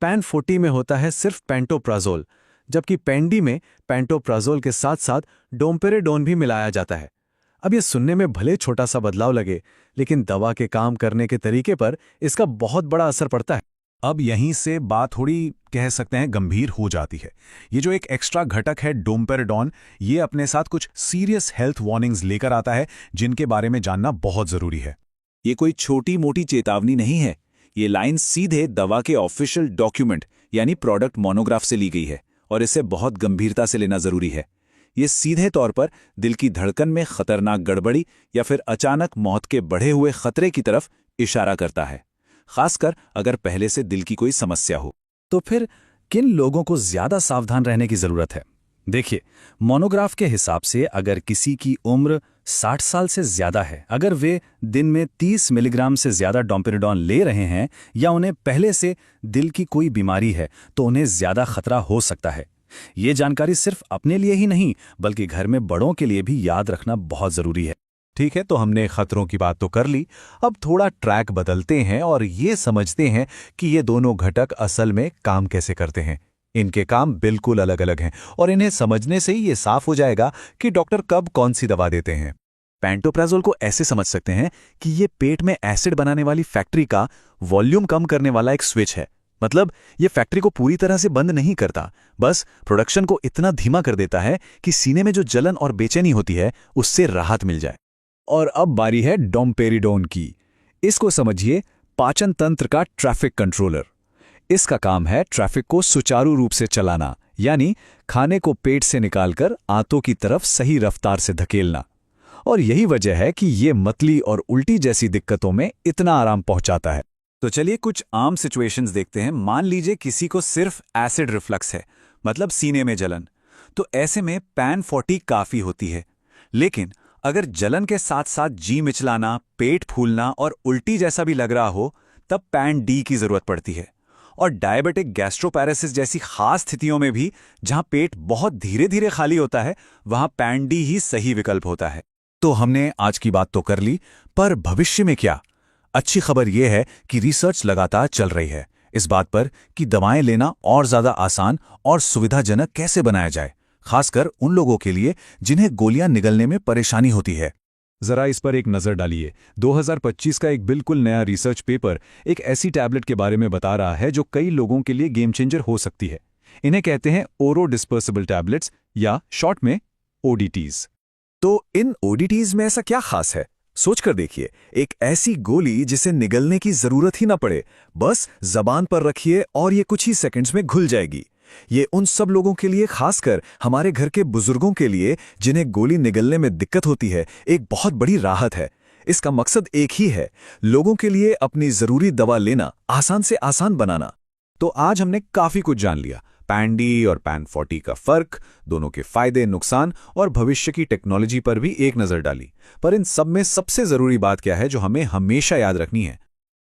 पैन 40 में होता है सिर्फ पेंटोप्राजोल, जबकि पैन डी में पेंटोप्राजोल के साथ साथ डोम्पेरेडोन भी मिलाया जाता है। अब ये सुनने में भले छोटा सा बदलाव लगे, लेकिन दवा के काम करने के तरीके पर इसका बहुत बड़ा असर पड़ता है। अब यहीं से बात थोड़ी कह सकते हैं गंभीर हो जाती है। ये जो एक एक्स्ट्रा घटक है डोम्पेरेडोन, ये अपने साथ कुछ सीरियस हेल्थ वार्निंग्स लेकर आता है, जिनके बारे में जानना बहुत जरूरी है। ये कोई छोटी मोटी चेतावनी नहीं है। ये लाइन सीधे दवा के ऑफिशियल डॉक्यूमेंट यानी प्रोडक्ट मोनोग्राफ से ली गई है, और इसे बहुत गंभीरता से लेना जरूरी है। ये सीधे तौर पर दिल की धड़कन में खतरनाक गड़बड़ी या फिर अचानक मौत के बढ़े हुए खतरे की तरफ इशारा करता है, खासकर अगर पहले से दिल की कोई समस्या हो। तो फिर किन लोगों को ज्यादा सावधान रहने की जरूरत है? देखिए, मोनोग्राफ के हिसाब से अगर किसी की उम्र 60 साल से ज्यादा है, अगर वे दिन में 30 मिलीग्राम से ज्यादा डोम्पेरेडोन ले रहे हैं, या उन्हें पहले से दिल की कोई बीमारी है, तो उन्हें ज्यादा खतरा हो सकता है। ये जानकारी सिर्फ अपने लिए ही नहीं, बल्कि घर में बड़ों के लिए भी याद रखना बहुत जरूरी है। ठीक है, तो हमने खतरों की बात तो कर ली। अब थोड़ा ट्रैक बदलते हैं और ये समझते हैं कि ये दोनों घटक असल में काम कैसे करते हैं। इनके काम बिल्कुल अलग अलग हैं, और इन्हें समझने से ही ये साफ हो जाएगा कि डॉक्टर कब कौन सी दवा देते हैं। पेंटोप्राजोल को ऐसे समझ सकते हैं कि ये पेट में एसिड बनाने वाली फैक्ट्री का वॉल्यूम कम करने वाला एक स्विच है। मतलब ये फैक्ट्री को पूरी तरह से बंद नहीं करता, बस प्रोडक्शन को इतना धीमा कर देता है कि सीने में जो जलन और बेचैनी होती है उससे राहत मिल जाए। और अब बारी है डोम्पेरेडोन की। इसको समझिए पाचन तंत्र का ट्रैफिक कंट्रोलर। इसका काम है ट्रैफिक को सुचारू रूप से चलाना, यानी खाने को पेट से निकालकर आंतों की तरफ सही रफ्तार से धकेलना। और यही वजह है कि ये मतली और उल्टी जैसी दिक्कतों में इतना आराम पहुंचाता है। तो चलिए कुछ आम सिचुएशंस देखते हैं। मान लीजिए किसी को सिर्फ एसिड रिफ्लक्स है, मतलब सीने में जलन, तो ऐसे में पैन 40 काफी होती है। लेकिन अगर जलन के साथ साथ जी मिचलाना, पेट फूलना और उल्टी जैसा भी लग रहा हो, तब पैन डी की जरूरत पड़ती है। और डायबिटिक गैस्ट्रोपैरेसिस जैसी खास स्थितियों में भी, जहां पेट बहुत धीरे धीरे खाली होता है, वहां पैन डी ही सही विकल्प होता है। तो हमने आज की बात तो कर ली, पर भविष्य में क्या? अच्छी खबर यह है कि रिसर्च लगातार चल रही है इस बात पर कि दवाएं लेना और ज्यादा आसान और सुविधाजनक कैसे बनाया जाए, खासकर उन लोगों के लिए जिन्हें गोलियां निगलने में परेशानी होती है। जरा इस पर एक नजर डालिए। 2025 का एक बिल्कुल नया रिसर्च पेपर एक ऐसी टैबलेट के बारे में बता रहा है जो कई लोगों के लिए गेम चेंजर हो सकती है। इन्हें कहते हैं ओरो डिस्पर्सिबल टैबलेट्स, या शॉर्ट में ओडीटीज। तो इन ओडीटीज में ऐसा क्या खास है? सोचकर देखिए, एक ऐसी गोली जिसे निगलने की जरूरत ही ना पड़े, बस जबान पर रखिए और ये कुछ ही सेकंड्स में घुल जाएगी। ये उन सब लोगों के लिए, खासकर हमारे घर के बुजुर्गों के लिए जिन्हें गोली निगलने में दिक्कत होती है, एक बहुत बड़ी राहत है। इसका मकसद एक ही है, लोगों के लिए अपनी जरूरी दवा लेना आसान से आसान बनाना। तो आज हमने काफी कुछ जान लिया। पैन डी और पैन 40 का फर्क, दोनों के फायदे नुकसान और भविष्य की टेक्नोलॉजी पर भी एक नजर डाली। पर इन सब में सबसे जरूरी बात क्या है जो हमें हमेशा याद रखनी है?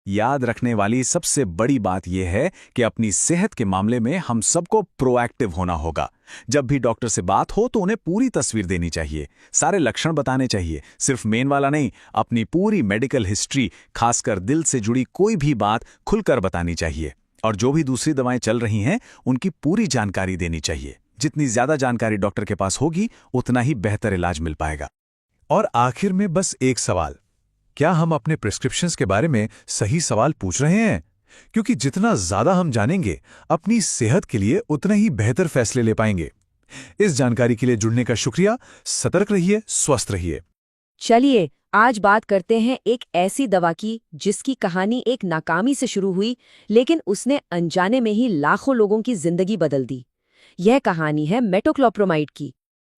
याद रखने वाली सबसे बड़ी बात यह है कि अपनी सेहत के मामले में हम सबको प्रोएक्टिव होना होगा। जब भी डॉक्टर से बात हो तो उन्हें पूरी तस्वीर देनी चाहिए, सारे लक्षण बताने चाहिए, सिर्फ मेन वाला नहीं, अपनी पूरी मेडिकल हिस्ट्री, खासकर दिल से जुड़ी कोई भी बात खुलकर बतानी चाहिए। और जो भी दूसरी दवाएं चल रही हैं उनकी पूरी जानकारी देनी चाहिए। जितनी ज्यादा जानकारी डॉक्टर के पास होगी, उतना ही बेहतर इलाज मिल पाएगा। और आखिर में बस एक सवाल, क्या हम अपने प्रिस्क्रिप्शंस के बारे में सही सवाल पूछ रहे हैं? क्योंकि जितना ज्यादा हम जानेंगे, अपनी सेहत के लिए उतने ही बेहतर फैसले ले पाएंगे। इस जानकारी के लिए जुड़ने का शुक्रिया। सतर्क रहिए, स्वस्थ रहिए। चलिए आज बात करते हैं एक ऐसी दवा की जिसकी कहानी एक नाकामी से शुरू हुई, लेकिन उसने अनजाने में ही लाखों लोगों की जिंदगी बदल दी। यह कहानी है मेटोक्लोप्रोमाइड की।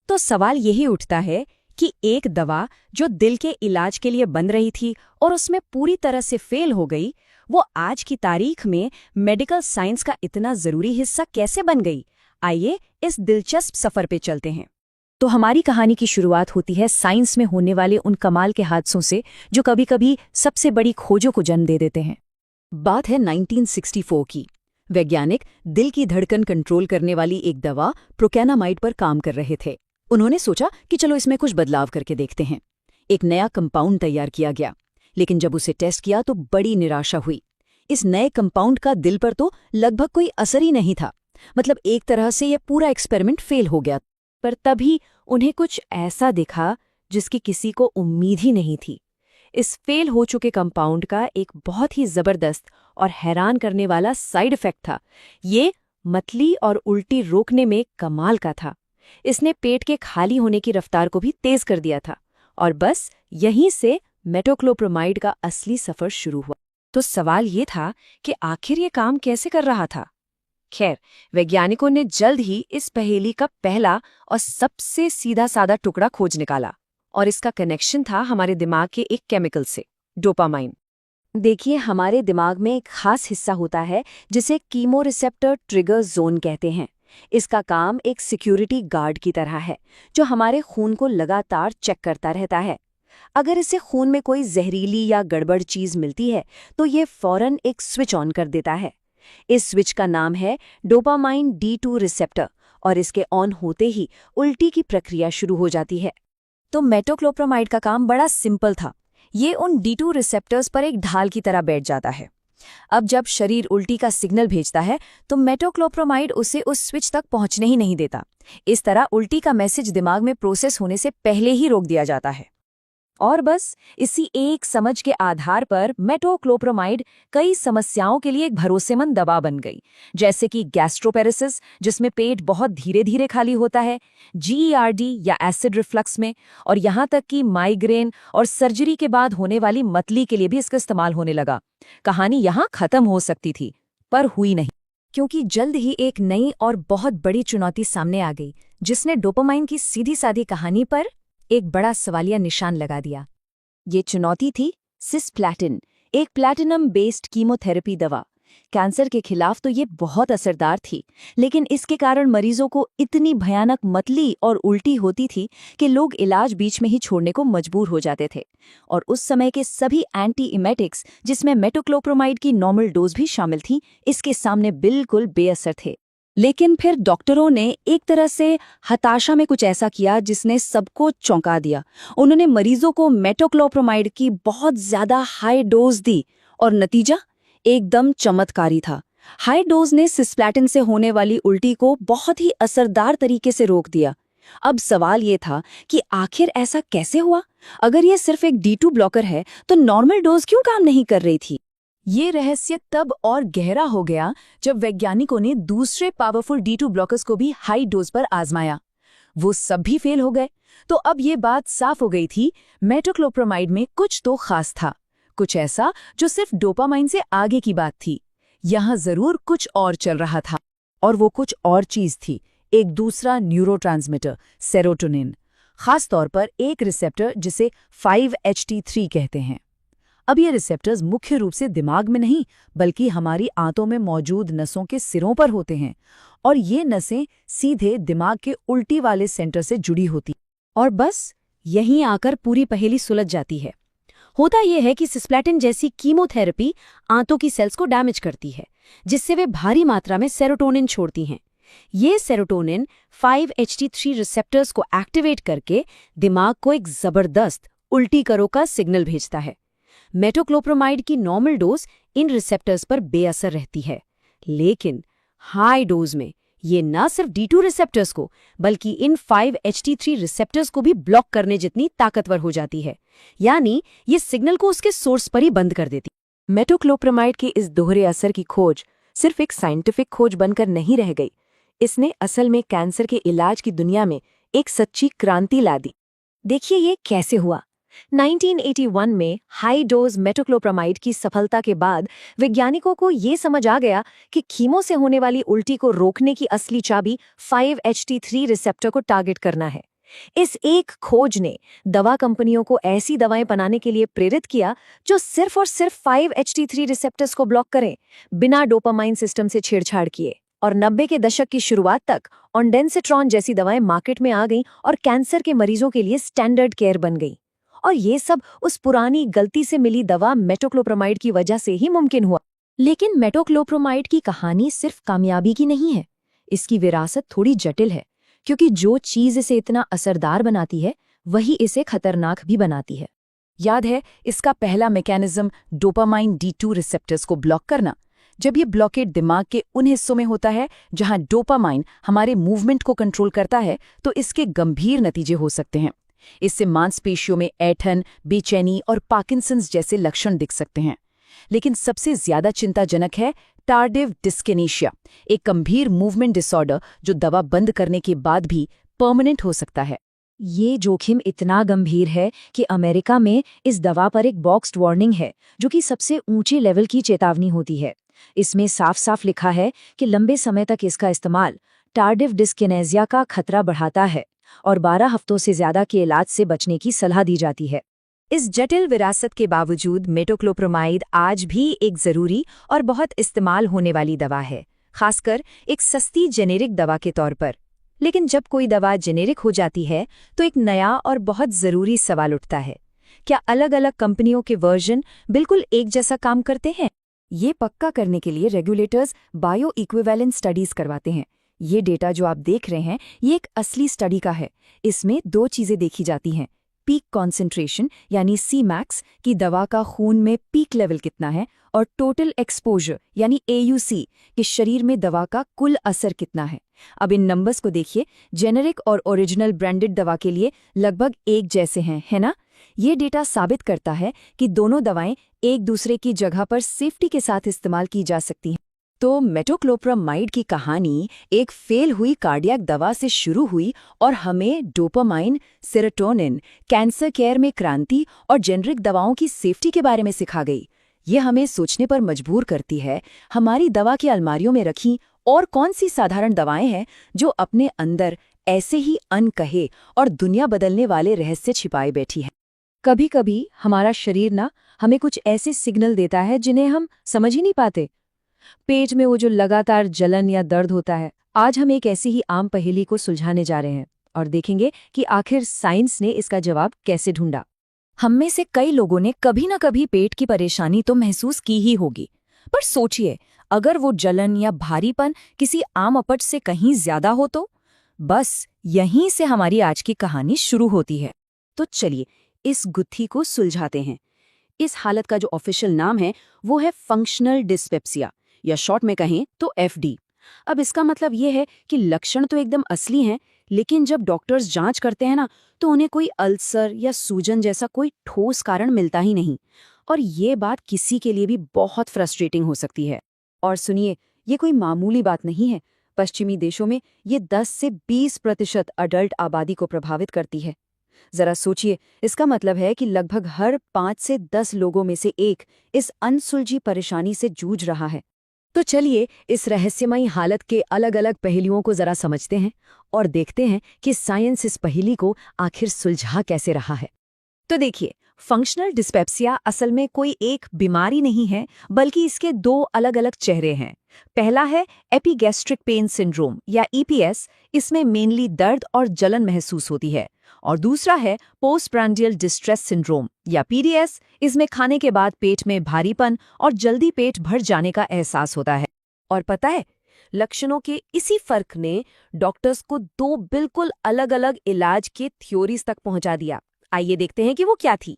तो सवाल यही उठता है कि एक दवा जो दिल के इलाज के लिए बन रही थी और उसमें पूरी तरह से फेल हो गई, वो आज की तारीख में मेडिकल साइंस का इतना जरूरी हिस्सा कैसे बन गई? आइए इस दिलचस्प सफर पे चलते हैं। तो हमारी कहानी की शुरुआत होती है साइंस में होने वाले उन कमाल के हादसों से जो कभी-कभी सबसे बड़ी खोजों को जन्म दे देते हैं। बात है 1964 की। वैज्ञानिक दिल की धड़कन कंट्रोल करने वाली एक दवा प्रोकैनामाइड पर काम कर रहे थे। उन्होंने सोचा कि चलो इसमें कुछ बदलाव करके देखते हैं। एक नया कंपाउंड तैयार किया गया, लेकिन जब उसे टेस्ट किया तो बड़ी निराशा हुई। इस नए कंपाउंड का दिल पर तो लगभग कोई असर ही नहीं था। मतलब एक तरह से यह पूरा एक्सपेरिमेंट फेल हो गया। पर तभी उन्हें कुछ ऐसा दिखा जिसकी किसी को उम्मीद ही नहीं थी। इस फेल हो चुके कंपाउंड का एक बहुत ही जबरदस्त और हैरान करने वाला साइड इफेक्ट था। ये मतली और उल्टी रोकने में कमाल का था। इसने पेट के खाली होने की रफ्तार को भी तेज कर दिया था। और बस यहीं से मेटोक्लोप्रोमाइड का असली सफर शुरू हुआ। तो सवाल ये था कि आखिर ये काम कैसे कर रहा था? खैर, वैज्ञानिकों ने जल्द ही इस पहेली का पहला और सबसे सीधा साधा टुकड़ा खोज निकाला, और इसका कनेक्शन था हमारे दिमाग के एक केमिकल से, डोपामाइन। देखिए, हमारे दिमाग में एक खास हिस्सा होता है जिसे कीमोरिसेप्टर ट्रिगर जोन कहते हैं। इसका काम एक सिक्योरिटी गार्ड की तरह है जो हमारे खून को लगातार चेक करता रहता है। अगर इसे खून में कोई जहरीली या गड़बड़ चीज मिलती है तो ये फौरन एक स्विच ऑन कर देता है। इस स्विच का नाम है डोपामाइन D2 रिसेप्टर, और इसके ऑन होते ही उल्टी की प्रक्रिया शुरू हो जाती है। तो मेटोक्लोप्रोमाइड का काम बड़ा सिंपल था। ये उन D2 रिसेप्टर्स पर एक ढाल की तरह बैठ जाता है। अब जब शरीर उल्टी का सिग्नल भेजता है तो मेटोक्लोप्रोमाइड उसे उस स्विच तक पहुंचने ही नहीं देता। इस तरह उल्टी का मैसेज दिमाग में प्रोसेस होने से पहले ही रोक दिया जाता है। और बस इसी एक समझ के आधार पर मेटोक्लोप्रोमाइड कई समस्याओं के लिए एक भरोसेमंद दवा बन गई, जैसे कि गैस्ट्रोपेरेसिस, जिसमें पेट बहुत धीरे धीरे खाली होता है, GERD या एसिड रिफ्लक्स में, और यहाँ तक कि माइग्रेन और सर्जरी के बाद होने वाली मतली के लिए भी इसका इस्तेमाल होने लगा। कहानी यहाँ खत्म हो सकती थी, पर हुई नहीं, क्योंकि जल्द ही एक नई और बहुत बड़ी चुनौती सामने आ गई, जिसने डोपामाइन की सीधी सादी कहानी पर एक बड़ा सवालिया निशान लगा दिया। ये चुनौती थी सिस्प्लैटिन, एक प्लैटिनम बेस्ड कीमोथेरेपी दवा। कैंसर के खिलाफ तो ये बहुत असरदार थी, लेकिन इसके कारण मरीजों को इतनी भयानक मतली और उल्टी होती थी कि लोग इलाज बीच में ही छोड़ने को मजबूर हो जाते थे। और उस समय के सभी एंटी-इमेटिक्स, जिसमें मेटोक्लोप्रोमाइड की नॉर्मल डोज भी शामिल थी, इसके सामने बिल्कुल बेअसर थे। लेकिन फिर डॉक्टरों ने एक तरह से हताशा में कुछ ऐसा किया जिसने सबको चौंका दिया। उन्होंने मरीजों को मेटोक्लोप्रोमाइड की बहुत ज्यादा हाई डोज दी, और नतीजा एकदम चमत्कारी था। हाई डोज ने सिस्प्लैटिन से होने वाली उल्टी को बहुत ही असरदार तरीके से रोक दिया। अब सवाल ये था कि आखिर ऐसा कैसे हुआ? अगर ये सिर्फ एक D2 ब्लॉकर है तो नॉर्मल डोज क्यों काम नहीं कर रही थी? ये रहस्य तब और गहरा हो गया जब वैज्ञानिकों ने दूसरे पावरफुल D2 ब्लॉकर्स को भी हाई डोज पर आजमाया। वो सब भी फेल हो गए। तो अब ये बात साफ हो गई थी, मेटोक्लोप्रोमाइड में कुछ तो खास था, कुछ ऐसा जो सिर्फ डोपामाइन से आगे की बात थी। यहाँ जरूर कुछ और चल रहा था, और वो कुछ और चीज थी एक दूसरा न्यूरोट्रांसमीटर, सेरोटोनिन, खास तौर पर एक रिसेप्टर जिसे 5-HT3 कहते हैं। अब ये रिसेप्टर्स मुख्य रूप से दिमाग में नहीं, बल्कि हमारी आंतों में मौजूद नसों के सिरों पर होते हैं, और ये नसें सीधे दिमाग के उल्टी वाले सेंटर से जुड़ी होती। और बस यहीं आकर पूरी पहेली सुलझ जाती है। होता यह है कि सिस्प्लैटिन जैसी कीमोथेरेपी आंतों की सेल्स को डैमेज करती है, जिससे वे भारी मात्रा में सेरोटोनिन छोड़ती हैं। ये सेरोटोनिन 5-HT3 रिसेप्टर्स को एक्टिवेट करके दिमाग को एक जबरदस्त उल्टी करो का सिग्नल भेजता है। मेटोक्लोप्रोमाइड की नॉर्मल डोज इन रिसेप्टर्स पर बेअसर रहती है, लेकिन हाई डोज में ये ना सिर्फ D2 रिसेप्टर्स को बल्कि इन 5-HT3 रिसेप्टर्स को भी ब्लॉक करने जितनी ताकतवर हो जाती है, यानी ये सिग्नल को उसके सोर्स पर ही बंद कर देती। मेटोक्लोप्रामाइड के इस दोहरे असर की खोज सिर्फ एक साइंटिफिक खोज बनकर नहीं रह गई, इसने असल में कैंसर के इलाज की दुनिया में एक सच्ची क्रांति ला दी। देखिए ये कैसे हुआ। 1981 में हाई डोज मेटोक्लोप्रामाइड की सफलता के बाद वैज्ञानिकों को ये समझ आ गया कि कीमो से होने वाली उल्टी को रोकने की असली चाबी 5-HT3 रिसेप्टर को टारगेट करना है। इस एक खोज ने दवा कंपनियों को ऐसी दवाएं बनाने के लिए प्रेरित किया जो सिर्फ और सिर्फ 5-HT3 रिसेप्टर्स को ब्लॉक करें, बिना डोपामाइन सिस्टम से छेड़छाड़ किए। और 90 के दशक की शुरुआत तक ऑन्डेंसेट्रॉन जैसी दवाएं मार्केट में आ गईं और कैंसर के मरीजों के लिए स्टैंडर्ड केयर बन गई। और ये सब उस पुरानी गलती से मिली दवा मेटोक्लोप्रामाइड की वजह से ही मुमकिन हुआ। लेकिन मेटोक्लोप्रामाइड की कहानी सिर्फ कामयाबी की नहीं है, इसकी विरासत थोड़ी जटिल है, क्योंकि जो चीज इसे इतना असरदार बनाती है वही इसे खतरनाक भी बनाती है। याद है इसका पहला मैकेनिज्म डोपामाइन D2 रिसेप्टर्स को ब्लॉक करना। जब ये ब्लॉकेट दिमाग के उन हिस्सों में होता है जहां डोपामाइन हमारे मूवमेंट को कंट्रोल करता है, तो इसके गंभीर नतीजे हो सकते हैं। इससे मांसपेशियों में ऐंठन, बेचैनी और पार्किंसंस जैसे लक्षण दिख सकते हैं। लेकिन सबसे ज्यादा चिंताजनक है टार्डिव डिस्किनेशिया, एक गंभीर मूवमेंट डिसऑर्डर जो दवा बंद करने के बाद भी परमानेंट हो सकता है। ये जोखिम इतना गंभीर है कि अमेरिका में इस दवा पर एक बॉक्स्ड वार्निंग है, जो कि सबसे ऊंचे लेवल की चेतावनी होती है। इसमें साफ साफ लिखा है कि लंबे समय तक इसका इस्तेमाल टार्डिव डिस्किनेशिया का खतरा बढ़ाता है और 12 हफ्तों से ज्यादा के इलाज से बचने की सलाह दी जाती है। इस जटिल विरासत के बावजूद मेटोक्लोप्रामाइड आज भी एक जरूरी और बहुत इस्तेमाल होने वाली दवा है, खासकर एक सस्ती जेनेरिक दवा के तौर पर। लेकिन जब कोई दवा जेनेरिक हो जाती है तो एक नया और बहुत जरूरी सवाल उठता है, क्या अलग अलग कंपनियों के वर्जन बिल्कुल एक जैसा काम करते हैं? ये पक्का करने के लिए रेगुलेटर्स बायो इक्विवेलेंस स्टडीज करवाते हैं। ये डेटा जो आप देख रहे हैं, ये एक असली स्टडी का है। इसमें 2 चीजें देखी जाती हैं, पीक कॉन्सेंट्रेशन यानी Cmax कि दवा का खून में पीक लेवल कितना है, और टोटल एक्सपोजर यानी AUC कि शरीर में दवा का कुल असर कितना है। अब इन नंबर्स को देखिए, जेनेरिक और ओरिजिनल ब्रांडेड दवा के लिए लगभग एक जैसे हैं, है ना? ये डेटा साबित करता है कि दोनों दवाएं एक दूसरे की जगह पर सेफ्टी के साथ इस्तेमाल की जा सकती हैं। तो मेटोक्लोप्रामाइड की कहानी एक फेल हुई कार्डियक दवा से शुरू हुई और हमें डोपामाइन, सेरोटोनिन, कैंसर केयर में क्रांति और जेनरिक दवाओं की सेफ्टी के बारे में सिखा गई। ये हमें सोचने पर मजबूर करती है, हमारी दवा की अलमारियों में रखी और कौन सी साधारण दवाएं हैं जो अपने अंदर ऐसे ही अनकहे और दुनिया बदलने वाले रहस्य छिपाए बैठी हैं। कभी कभी हमारा शरीर ना हमें कुछ ऐसे सिग्नल देता है जिन्हें हम समझ ही नहीं पाते। पेट में वो जो लगातार जलन या दर्द होता है। आज हम एक ऐसी ही आम पहेली को सुलझाने जा रहे हैं और देखेंगे कि आखिर साइंस ने इसका जवाब कैसे ढूंढा। हम में से कई लोगों ने कभी न कभी पेट की परेशानी तो महसूस की ही होगी, पर सोचिए अगर वो जलन या भारीपन किसी आम अपच से कहीं ज्यादा हो तो? बस यहीं से हमारी आज की कहानी शुरू होती है। तो चलिए इस गुत्थी को सुलझाते हैं। इस हालत का जो ऑफिशियल नाम है वो है फंक्शनल डिस्पेप्सिया, या शॉर्ट में कहें तो FD। अब इसका मतलब ये है कि लक्षण तो एकदम असली हैं, लेकिन जब डॉक्टर्स जांच करते हैं ना तो उन्हें कोई अल्सर या सूजन जैसा कोई ठोस कारण मिलता ही नहीं। और ये बात किसी के लिए भी बहुत फ्रस्ट्रेटिंग हो सकती है। और सुनिए, ये कोई मामूली बात नहीं है। पश्चिमी देशों में ये 10 से 20% अडल्ट आबादी को प्रभावित करती है। जरा सोचिए, इसका मतलब है कि लगभग हर 5 से 10 लोगों में से एक इस अनसुलझी परेशानी से जूझ रहा है। तो चलिए इस रहस्यमयी हालत के अलग अलग पहलुओं को जरा समझते हैं और देखते हैं कि साइंस इस पहेली को आखिर सुलझा कैसे रहा है। तो देखिए, फंक्शनल डिस्पेप्सिया असल में कोई एक बीमारी नहीं है, बल्कि इसके 2 अलग अलग चेहरे हैं। पहला है एपिगैस्ट्रिक पेन सिंड्रोम या EPS, इसमें मेनली दर्द और जलन महसूस होती है। और दूसरा है पोस्टप्रांडियल डिस्ट्रेस सिंड्रोम या PDS, इसमें खाने के बाद पेट में भारीपन और जल्दी पेट भर जाने का एहसास होता है। और पता है, लक्षणों के इसी फर्क ने डॉक्टर्स को 2 बिल्कुल अलग अलग इलाज के थ्योरीज तक पहुंचा दिया। आइए देखते हैं कि वो क्या थी।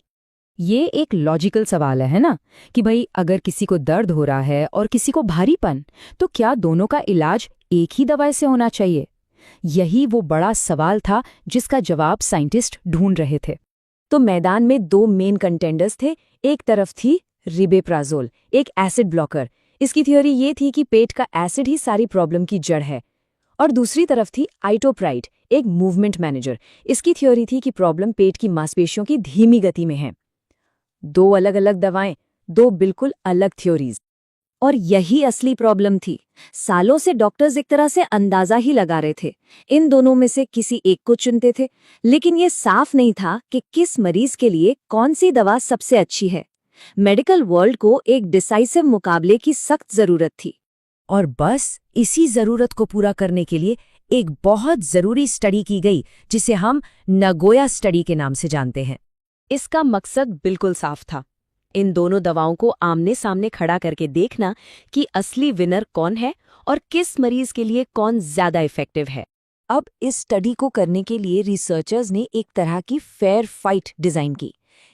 ये एक लॉजिकल सवाल है ना, कि भाई अगर किसी को दर्द हो रहा है और किसी को भारीपन, तो क्या दोनों का इलाज एक ही दवाई से होना चाहिए? यही वो बड़ा सवाल था जिसका जवाब साइंटिस्ट ढूंढ रहे थे। तो मैदान में दो मेन कंटेंडर्स थे। एक तरफ थी रिबेप्राजोल, एक एसिड ब्लॉकर। इसकी थ्योरी ये थी कि पेट का एसिड ही सारी प्रॉब्लम की जड़ है। और दूसरी तरफ थी आइटोप्राइड, एक मूवमेंट मैनेजर। इसकी थ्योरी थी कि प्रॉब्लम पेट की मांसपेशियों की धीमी गति में है। दो अलग अलग दवाएं, दो बिल्कुल अलग थ्योरीज। और यही असली प्रॉब्लम थी। सालों से डॉक्टर्स एक तरह से अंदाजा ही लगा रहे थे, इन दोनों में से किसी एक को चुनते थे, लेकिन ये साफ नहीं था कि किस मरीज के लिए कौन सी दवा सबसे अच्छी है। मेडिकल वर्ल्ड को एक डिसाइसिव मुकाबले की सख्त जरूरत थी। और बस इसी जरूरत को पूरा करने के लिए एक बहुत जरूरी स्टडी की गई, जिसे हम नगोया स्टडी के नाम से जानते हैं। इसका मकसद बिल्कुल साफ था, इन दोनों दवाओं को आमने सामने खड़ा करके देखना कि असली विनर कौन है और किस मरीज के लिए कौन ज्यादा इफेक्टिव है। अब इस स्टडी को करने के लिए रिसर्चर्स ने एक तरह की फेयर फाइट डिजाइन की।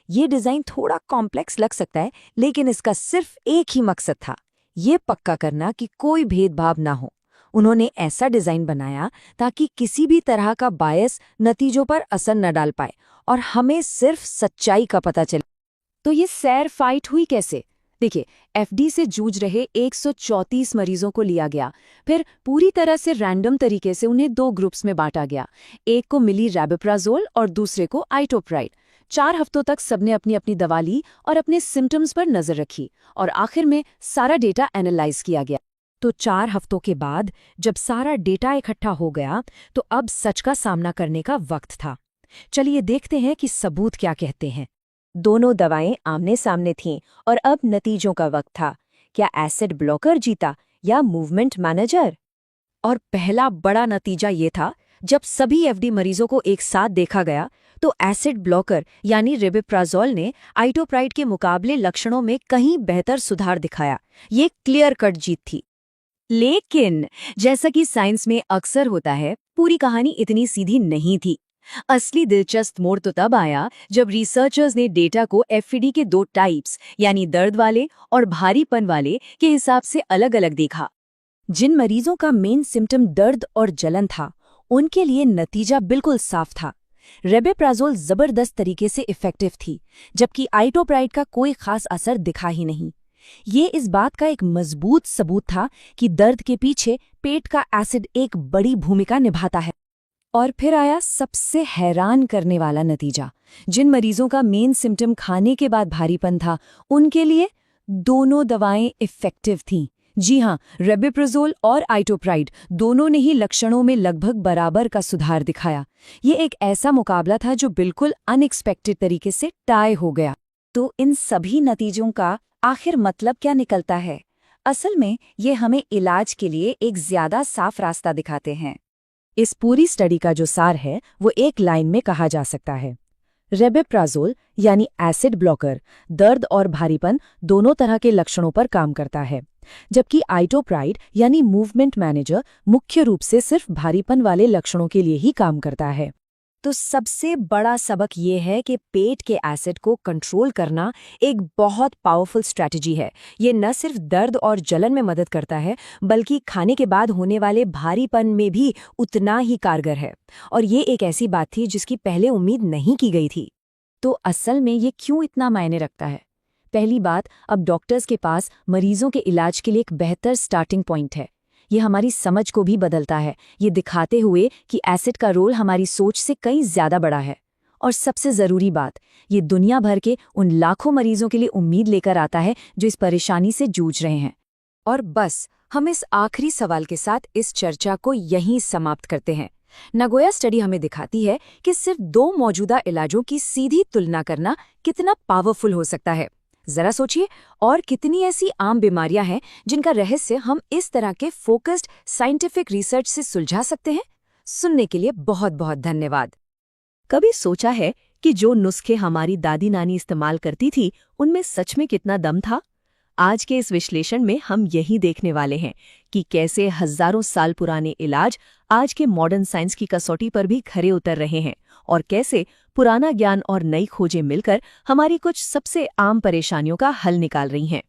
ये डिजाइन थोड़ा कॉम्प्लेक्स लग सकता है, लेकिन इसका सिर्फ एक ही मकसद था, ये पक्का करना कि कोई भेदभाव ना हो। उन्होंने ऐसा डिजाइन बनाया ताकि किसी भी तरह का बायस नतीजों पर असर न डाल पाए और हमें सिर्फ सच्चाई का पता चले। तो ये फेयर फाइट हुई कैसे? देखिए, एफडी से जूझ रहे 134 मरीजों को लिया गया, फिर पूरी तरह से रैंडम तरीके से उन्हें दो ग्रुप्स में बांटा गया। एक को मिली रेबेप्राजोल और दूसरे को आइटोप्राइड। 4 हफ्तों तक सबने अपनी अपनी दवा ली और अपने सिम्टम्स पर नजर रखी, और आखिर में सारा डेटा एनालाइज किया गया। तो 4 हफ्तों के बाद जब सारा डेटा इकट्ठा हो गया, तो अब सच का सामना करने का वक्त था। चलिए देखते हैं कि सबूत क्या कहते हैं। दोनों दवाएं आमने सामने थीं और अब नतीजों का वक्त था। क्या एसिड ब्लॉकर जीता या मूवमेंट मैनेजर? और पहला बड़ा नतीजा ये था, जब सभी एफडी मरीजों को एक साथ देखा गया तो एसिड ब्लॉकर यानी रिबेप्राजोल ने आइटोप्राइड के मुकाबले लक्षणों में कहीं बेहतर सुधार दिखाया। ये क्लियर कट जीत थी। लेकिन जैसा कि साइंस में अक्सर होता है, पूरी कहानी इतनी सीधी नहीं थी। असली दिलचस्प मोड़ तो तब आया जब रिसर्चर्स ने डेटा को एफडी के 2 टाइप्स यानी दर्द वाले और भारीपन वाले के हिसाब से अलग अलग देखा। जिन मरीजों का मेन सिम्टम दर्द और जलन था, उनके लिए नतीजा बिल्कुल साफ था। रेबेप्राजोल जबरदस्त तरीके से इफेक्टिव थी, जबकि आइटोप्राइड का कोई खास असर दिखा ही नहीं। ये इस बात का एक मजबूत सबूत था कि दर्द के पीछे पेट का एसिड एक बड़ी भूमिका निभाता है। और फिर आया सबसे हैरान करने वाला नतीजा। जिन मरीजों का मेन सिम्टम खाने के बाद भारीपन था, उनके लिए दोनों दवाएं इफेक्टिव थीं। जी हां, रेबेप्राजोल और आइटोप्राइड दोनों ने ही लक्षणों में लगभग बराबर का सुधार दिखाया। ये एक ऐसा मुकाबला था जो बिल्कुल अनएक्सपेक्टेड तरीके से टाई हो गया। तो इन सभी नतीजों का आखिर मतलब क्या निकलता है? असल में ये हमें इलाज के लिए एक ज्यादा साफ रास्ता दिखाते हैं। इस पूरी स्टडी का जो सार है, वो एक लाइन में कहा जा सकता है। रेबेप्राजोल यानी एसिड ब्लॉकर दर्द और भारीपन दोनों तरह के लक्षणों पर काम करता है, जबकि आइटोप्राइड यानी मूवमेंट मैनेजर मुख्य रूप से सिर्फ भारीपन वाले लक्षणों के लिए ही काम करता है। तो सबसे बड़ा सबक ये है कि पेट के एसिड को कंट्रोल करना एक बहुत पावरफुल स्ट्रैटेजी है। ये न सिर्फ दर्द और जलन में मदद करता है, बल्कि खाने के बाद होने वाले भारीपन में भी उतना ही कारगर है। और ये एक ऐसी बात थी जिसकी पहले उम्मीद नहीं की गई थी। तो असल में ये क्यों इतना मायने रखता है? पहली बात, अब डॉक्टर्स के पास मरीजों के इलाज के लिए एक बेहतर स्टार्टिंग पॉइंट है। ये हमारी समझ को भी बदलता है, ये दिखाते हुए कि एसिड का रोल हमारी सोच से कहीं ज्यादा बड़ा है। और सबसे जरूरी बात, ये दुनिया भर के उन लाखों मरीजों के लिए उम्मीद लेकर आता है जो इस परेशानी से जूझ रहे हैं। और बस हम इस आखिरी सवाल के साथ इस चर्चा को यहीं समाप्त करते हैं। नगोया स्टडी हमें दिखाती है कि सिर्फ 2 मौजूदा इलाजों की सीधी तुलना करना कितना पावरफुल हो सकता है। जरा सोचिए, और कितनी ऐसी आम बीमारियां हैं जिनका रहस्य हम इस तरह के फोकस्ड साइंटिफिक रिसर्च से सुलझा सकते हैं। सुनने के लिए बहुत बहुत धन्यवाद। कभी सोचा है कि जो नुस्खे हमारी दादी नानी इस्तेमाल करती थी, उनमें सच में कितना दम था? आज के इस विश्लेषण में हम यही देखने वाले हैं कि कैसे हजारों साल पुराने इलाज आज के मॉडर्न साइंस की कसौटी पर भी खरे उतर रहे हैं और कैसे पुराना ज्ञान और नई खोजें मिलकर हमारी कुछ सबसे आम परेशानियों का हल निकाल रही हैं।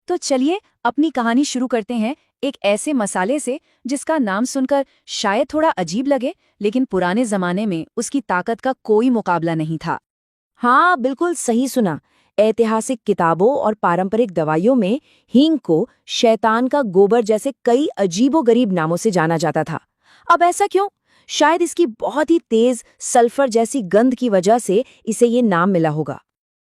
तो चलिए अपनी कहानी शुरू करते हैं एक ऐसे मसाले से जिसका नाम सुनकर शायद थोड़ा अजीब लगे, लेकिन पुराने जमाने में उसकी ताकत का कोई मुकाबला नहीं था। हाँ, बिल्कुल सही सुना। ऐतिहासिक किताबों और पारंपरिक दवाइयों में हींग को शैतान का गोबर जैसे कई अजीबोगरीब नामों से जाना जाता था। अब ऐसा क्यों? शायद इसकी बहुत ही तेज सल्फर जैसी गंध की वजह से इसे ये नाम मिला होगा।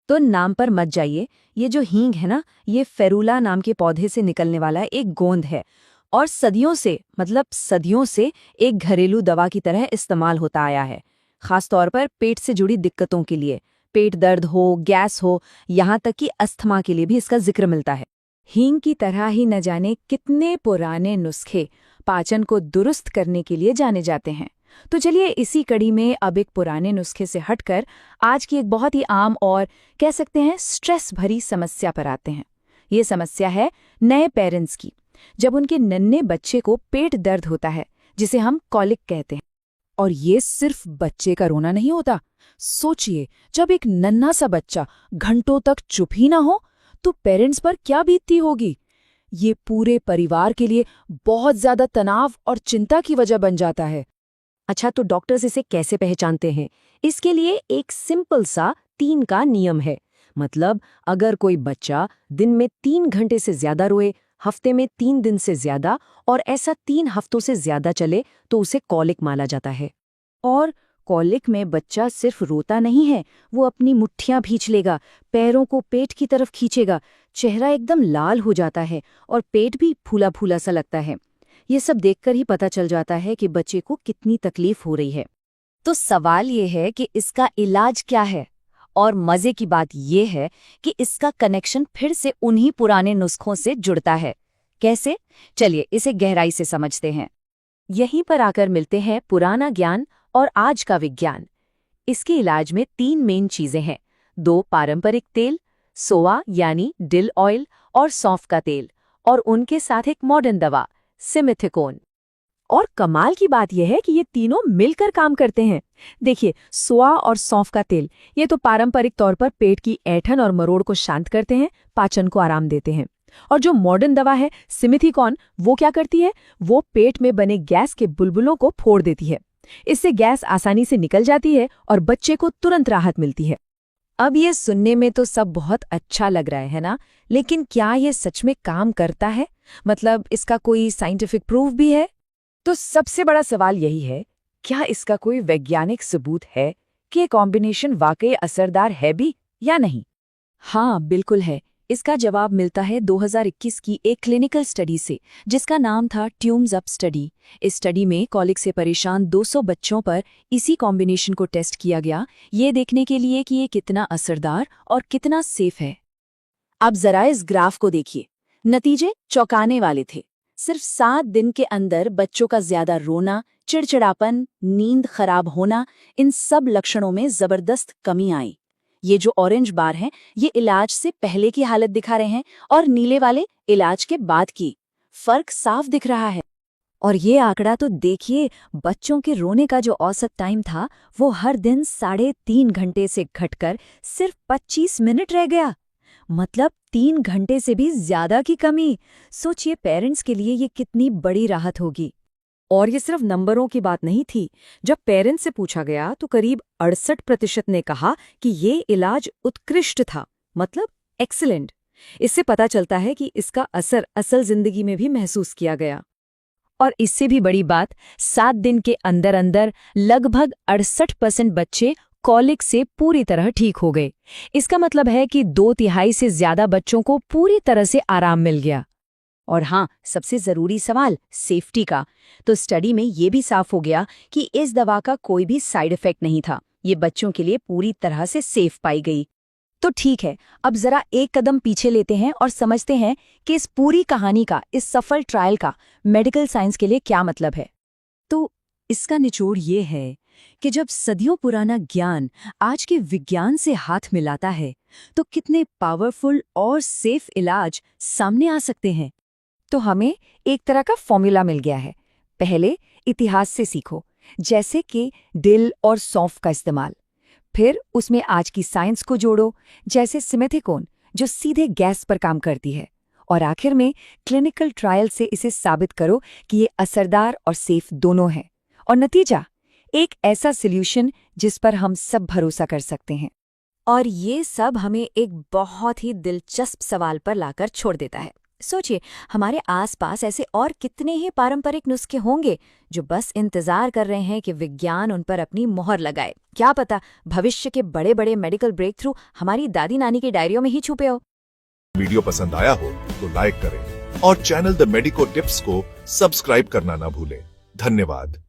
तो नाम पर मत जाइए, ये जो हींग है ना, ये फेरुला नाम के पौधे से निकलने वाला एक गोंद है और सदियों से एक घरेलू दवा की तरह इस्तेमाल होता आया है, खासतौर पर पेट से जुड़ी दिक्कतों के लिए। पेट दर्द हो, गैस हो, यहाँ तक कि अस्थमा के लिए भी इसका जिक्र मिलता है। हींग की तरह ही न जाने कितने पुराने नुस्खे पाचन को दुरुस्त करने के लिए जाने जाते हैं। तो चलिए इसी कड़ी में अब एक पुराने नुस्खे से हटकर आज की एक बहुत ही आम और कह सकते हैं स्ट्रेस भरी समस्या पर आते हैं। ये समस्या है नए पेरेंट्स की, जब उनके नन्हे बच्चे को पेट दर्द होता है, जिसे हम कॉलिक कहते हैं। और ये सिर्फ बच्चे का रोना नहीं होता। सोचिए, जब एक नन्हा सा बच्चा घंटों तक चुप ही ना हो तो पेरेंट्स पर क्या बीतती होगी। ये पूरे परिवार के लिए बहुत ज्यादा तनाव और चिंता की वजह बन जाता है। अच्छा, तो डॉक्टर्स इसे कैसे पहचानते हैं? इसके लिए एक सिंपल सा 3 का नियम है। मतलब अगर कोई बच्चा दिन में 3 घंटे से ज्यादा रोए, हफ्ते में 3 दिन से ज्यादा और ऐसा 3 हफ्तों से ज्यादा चले तो उसे कॉलिक माना जाता है। और कॉलिक में बच्चा सिर्फ रोता नहीं है, वो अपनी मुट्ठियां भींच लेगा, पैरों को पेट की तरफ खींचेगा, चेहरा एकदम लाल हो जाता है और पेट भी फूला फूला सा लगता है। ये सब देखकर ही पता चल जाता है कि बच्चे को कितनी तकलीफ हो रही है। तो सवाल ये है कि इसका इलाज क्या है? और मजे की बात ये है कि इसका कनेक्शन फिर से उन्हीं पुराने नुस्खों से जुड़ता है। कैसे? चलिए इसे गहराई से समझते हैं। यहीं पर आकर मिलते हैं पुराना ज्ञान और आज का विज्ञान। इसके इलाज में 3 मेन चीजें हैं। 2 पारंपरिक तेल, सोआ यानी डिल ऑयल और सौंफ का तेल, और उनके साथ एक मॉडर्न दवा सिमिथिकोन। और कमाल की बात यह है कि ये तीनों मिलकर काम करते हैं। देखिए, सोआ और सौंफ का तेल ये तो पारंपरिक तौर पर पेट की ऐंठन और मरोड़ को शांत करते हैं, पाचन को आराम देते हैं। और जो मॉडर्न दवा है सिमिथिकॉन, वो क्या करती है? वो पेट में बने गैस के बुलबुलों को फोड़ देती है। इससे गैस आसानी से निकल जाती है और बच्चे को तुरंत राहत मिलती है। अब ये सुनने में तो सब बहुत अच्छा लग रहा है ना, लेकिन क्या ये सच में काम करता है? मतलब इसका कोई साइंटिफिक प्रूफ भी है? तो सबसे बड़ा सवाल यही है, क्या इसका कोई वैज्ञानिक सबूत है कि ये कॉम्बिनेशन वाकई असरदार है भी या नहीं? हाँ, बिल्कुल है। इसका जवाब मिलता है 2021 की एक क्लिनिकल स्टडी से, जिसका नाम था ट्यूम्स अप स्टडी। इस स्टडी में कॉलिक से परेशान 200 बच्चों पर इसी कॉम्बिनेशन को टेस्ट किया गया, ये देखने के लिए कि ये कितना असरदार और कितना सेफ है। अब जरा इस ग्राफ को देखिए, नतीजे चौंकाने वाले थे। सिर्फ 7 दिन के अंदर बच्चों का ज्यादा रोना, चिड़चिड़ापन, नींद खराब होना, इन सब लक्षणों में जबरदस्त कमी आई। ये जो ऑरेंज बार हैं, ये इलाज से पहले की हालत दिखा रहे हैं और नीले वाले इलाज के बाद की। फर्क साफ दिख रहा है। और ये आंकड़ा तो देखिए, बच्चों के रोने का जो औसत टाइम था वो हर दिन 3.5 घंटे से घटकर सिर्फ 25 मिनट रह गया। मतलब 3 घंटे से भी ज्यादा की कमी। सोचिए पेरेंट्स के लिए ये कितनी बड़ी राहत होगी। और ये सिर्फ नंबरों की बात नहीं थी। जब पेरेंट्स से पूछा गया तो करीब 68% ने कहा कि ये इलाज उत्कृष्ट था, मतलब एक्सीलेंट। इससे पता चलता है कि इसका असर असल जिंदगी में भी महसूस किया गया। और इससे भी बड़ी बात, 7 दिन के अंदर अंदर लगभग 68% बच्चे कॉलिक से पूरी तरह ठीक हो गए। इसका मतलब है कि 2/3 से ज्यादा बच्चों को पूरी तरह से आराम मिल गया। और हाँ, सबसे जरूरी सवाल सेफ्टी का। तो स्टडी में ये भी साफ हो गया कि इस दवा का कोई भी साइड इफेक्ट नहीं था। ये बच्चों के लिए पूरी तरह से सेफ पाई गई। तो ठीक है, अब जरा एक कदम पीछे लेते हैं और समझते हैं कि इस पूरी कहानी का, इस सफल ट्रायल का मेडिकल साइंस के लिए क्या मतलब है। तो इसका निचोड़ ये है कि जब सदियों पुराना ज्ञान आज के विज्ञान से हाथ मिलाता है तो कितने पावरफुल और सेफ इलाज सामने आ सकते हैं। तो हमें एक तरह का फॉर्मूला मिल गया है। पहले इतिहास से सीखो, जैसे कि डिल और सौंफ का इस्तेमाल। फिर उसमें आज की साइंस को जोड़ो, जैसे सिमेथिकोन जो सीधे गैस पर काम करती है। और आखिर में क्लिनिकल ट्रायल से इसे साबित करो कि ये असरदार और सेफ दोनों है। और नतीजा, एक ऐसा सॉल्यूशन जिस पर हम सब भरोसा कर सकते हैं। और ये सब हमें एक बहुत ही दिलचस्प सवाल पर लाकर छोड़ देता है। सोचिए, हमारे आसपास ऐसे और कितने ही पारंपरिक नुस्खे होंगे जो बस इंतजार कर रहे हैं कि विज्ञान उन पर अपनी मोहर लगाए। क्या पता भविष्य के बड़े बड़े मेडिकल ब्रेक थ्रू हमारी दादी नानी की डायरियों में ही छुपे हो। वीडियो पसंद आया हो तो लाइक करें और चैनल द मेडिको टिप्स को सब्सक्राइब करना ना भूलें। धन्यवाद।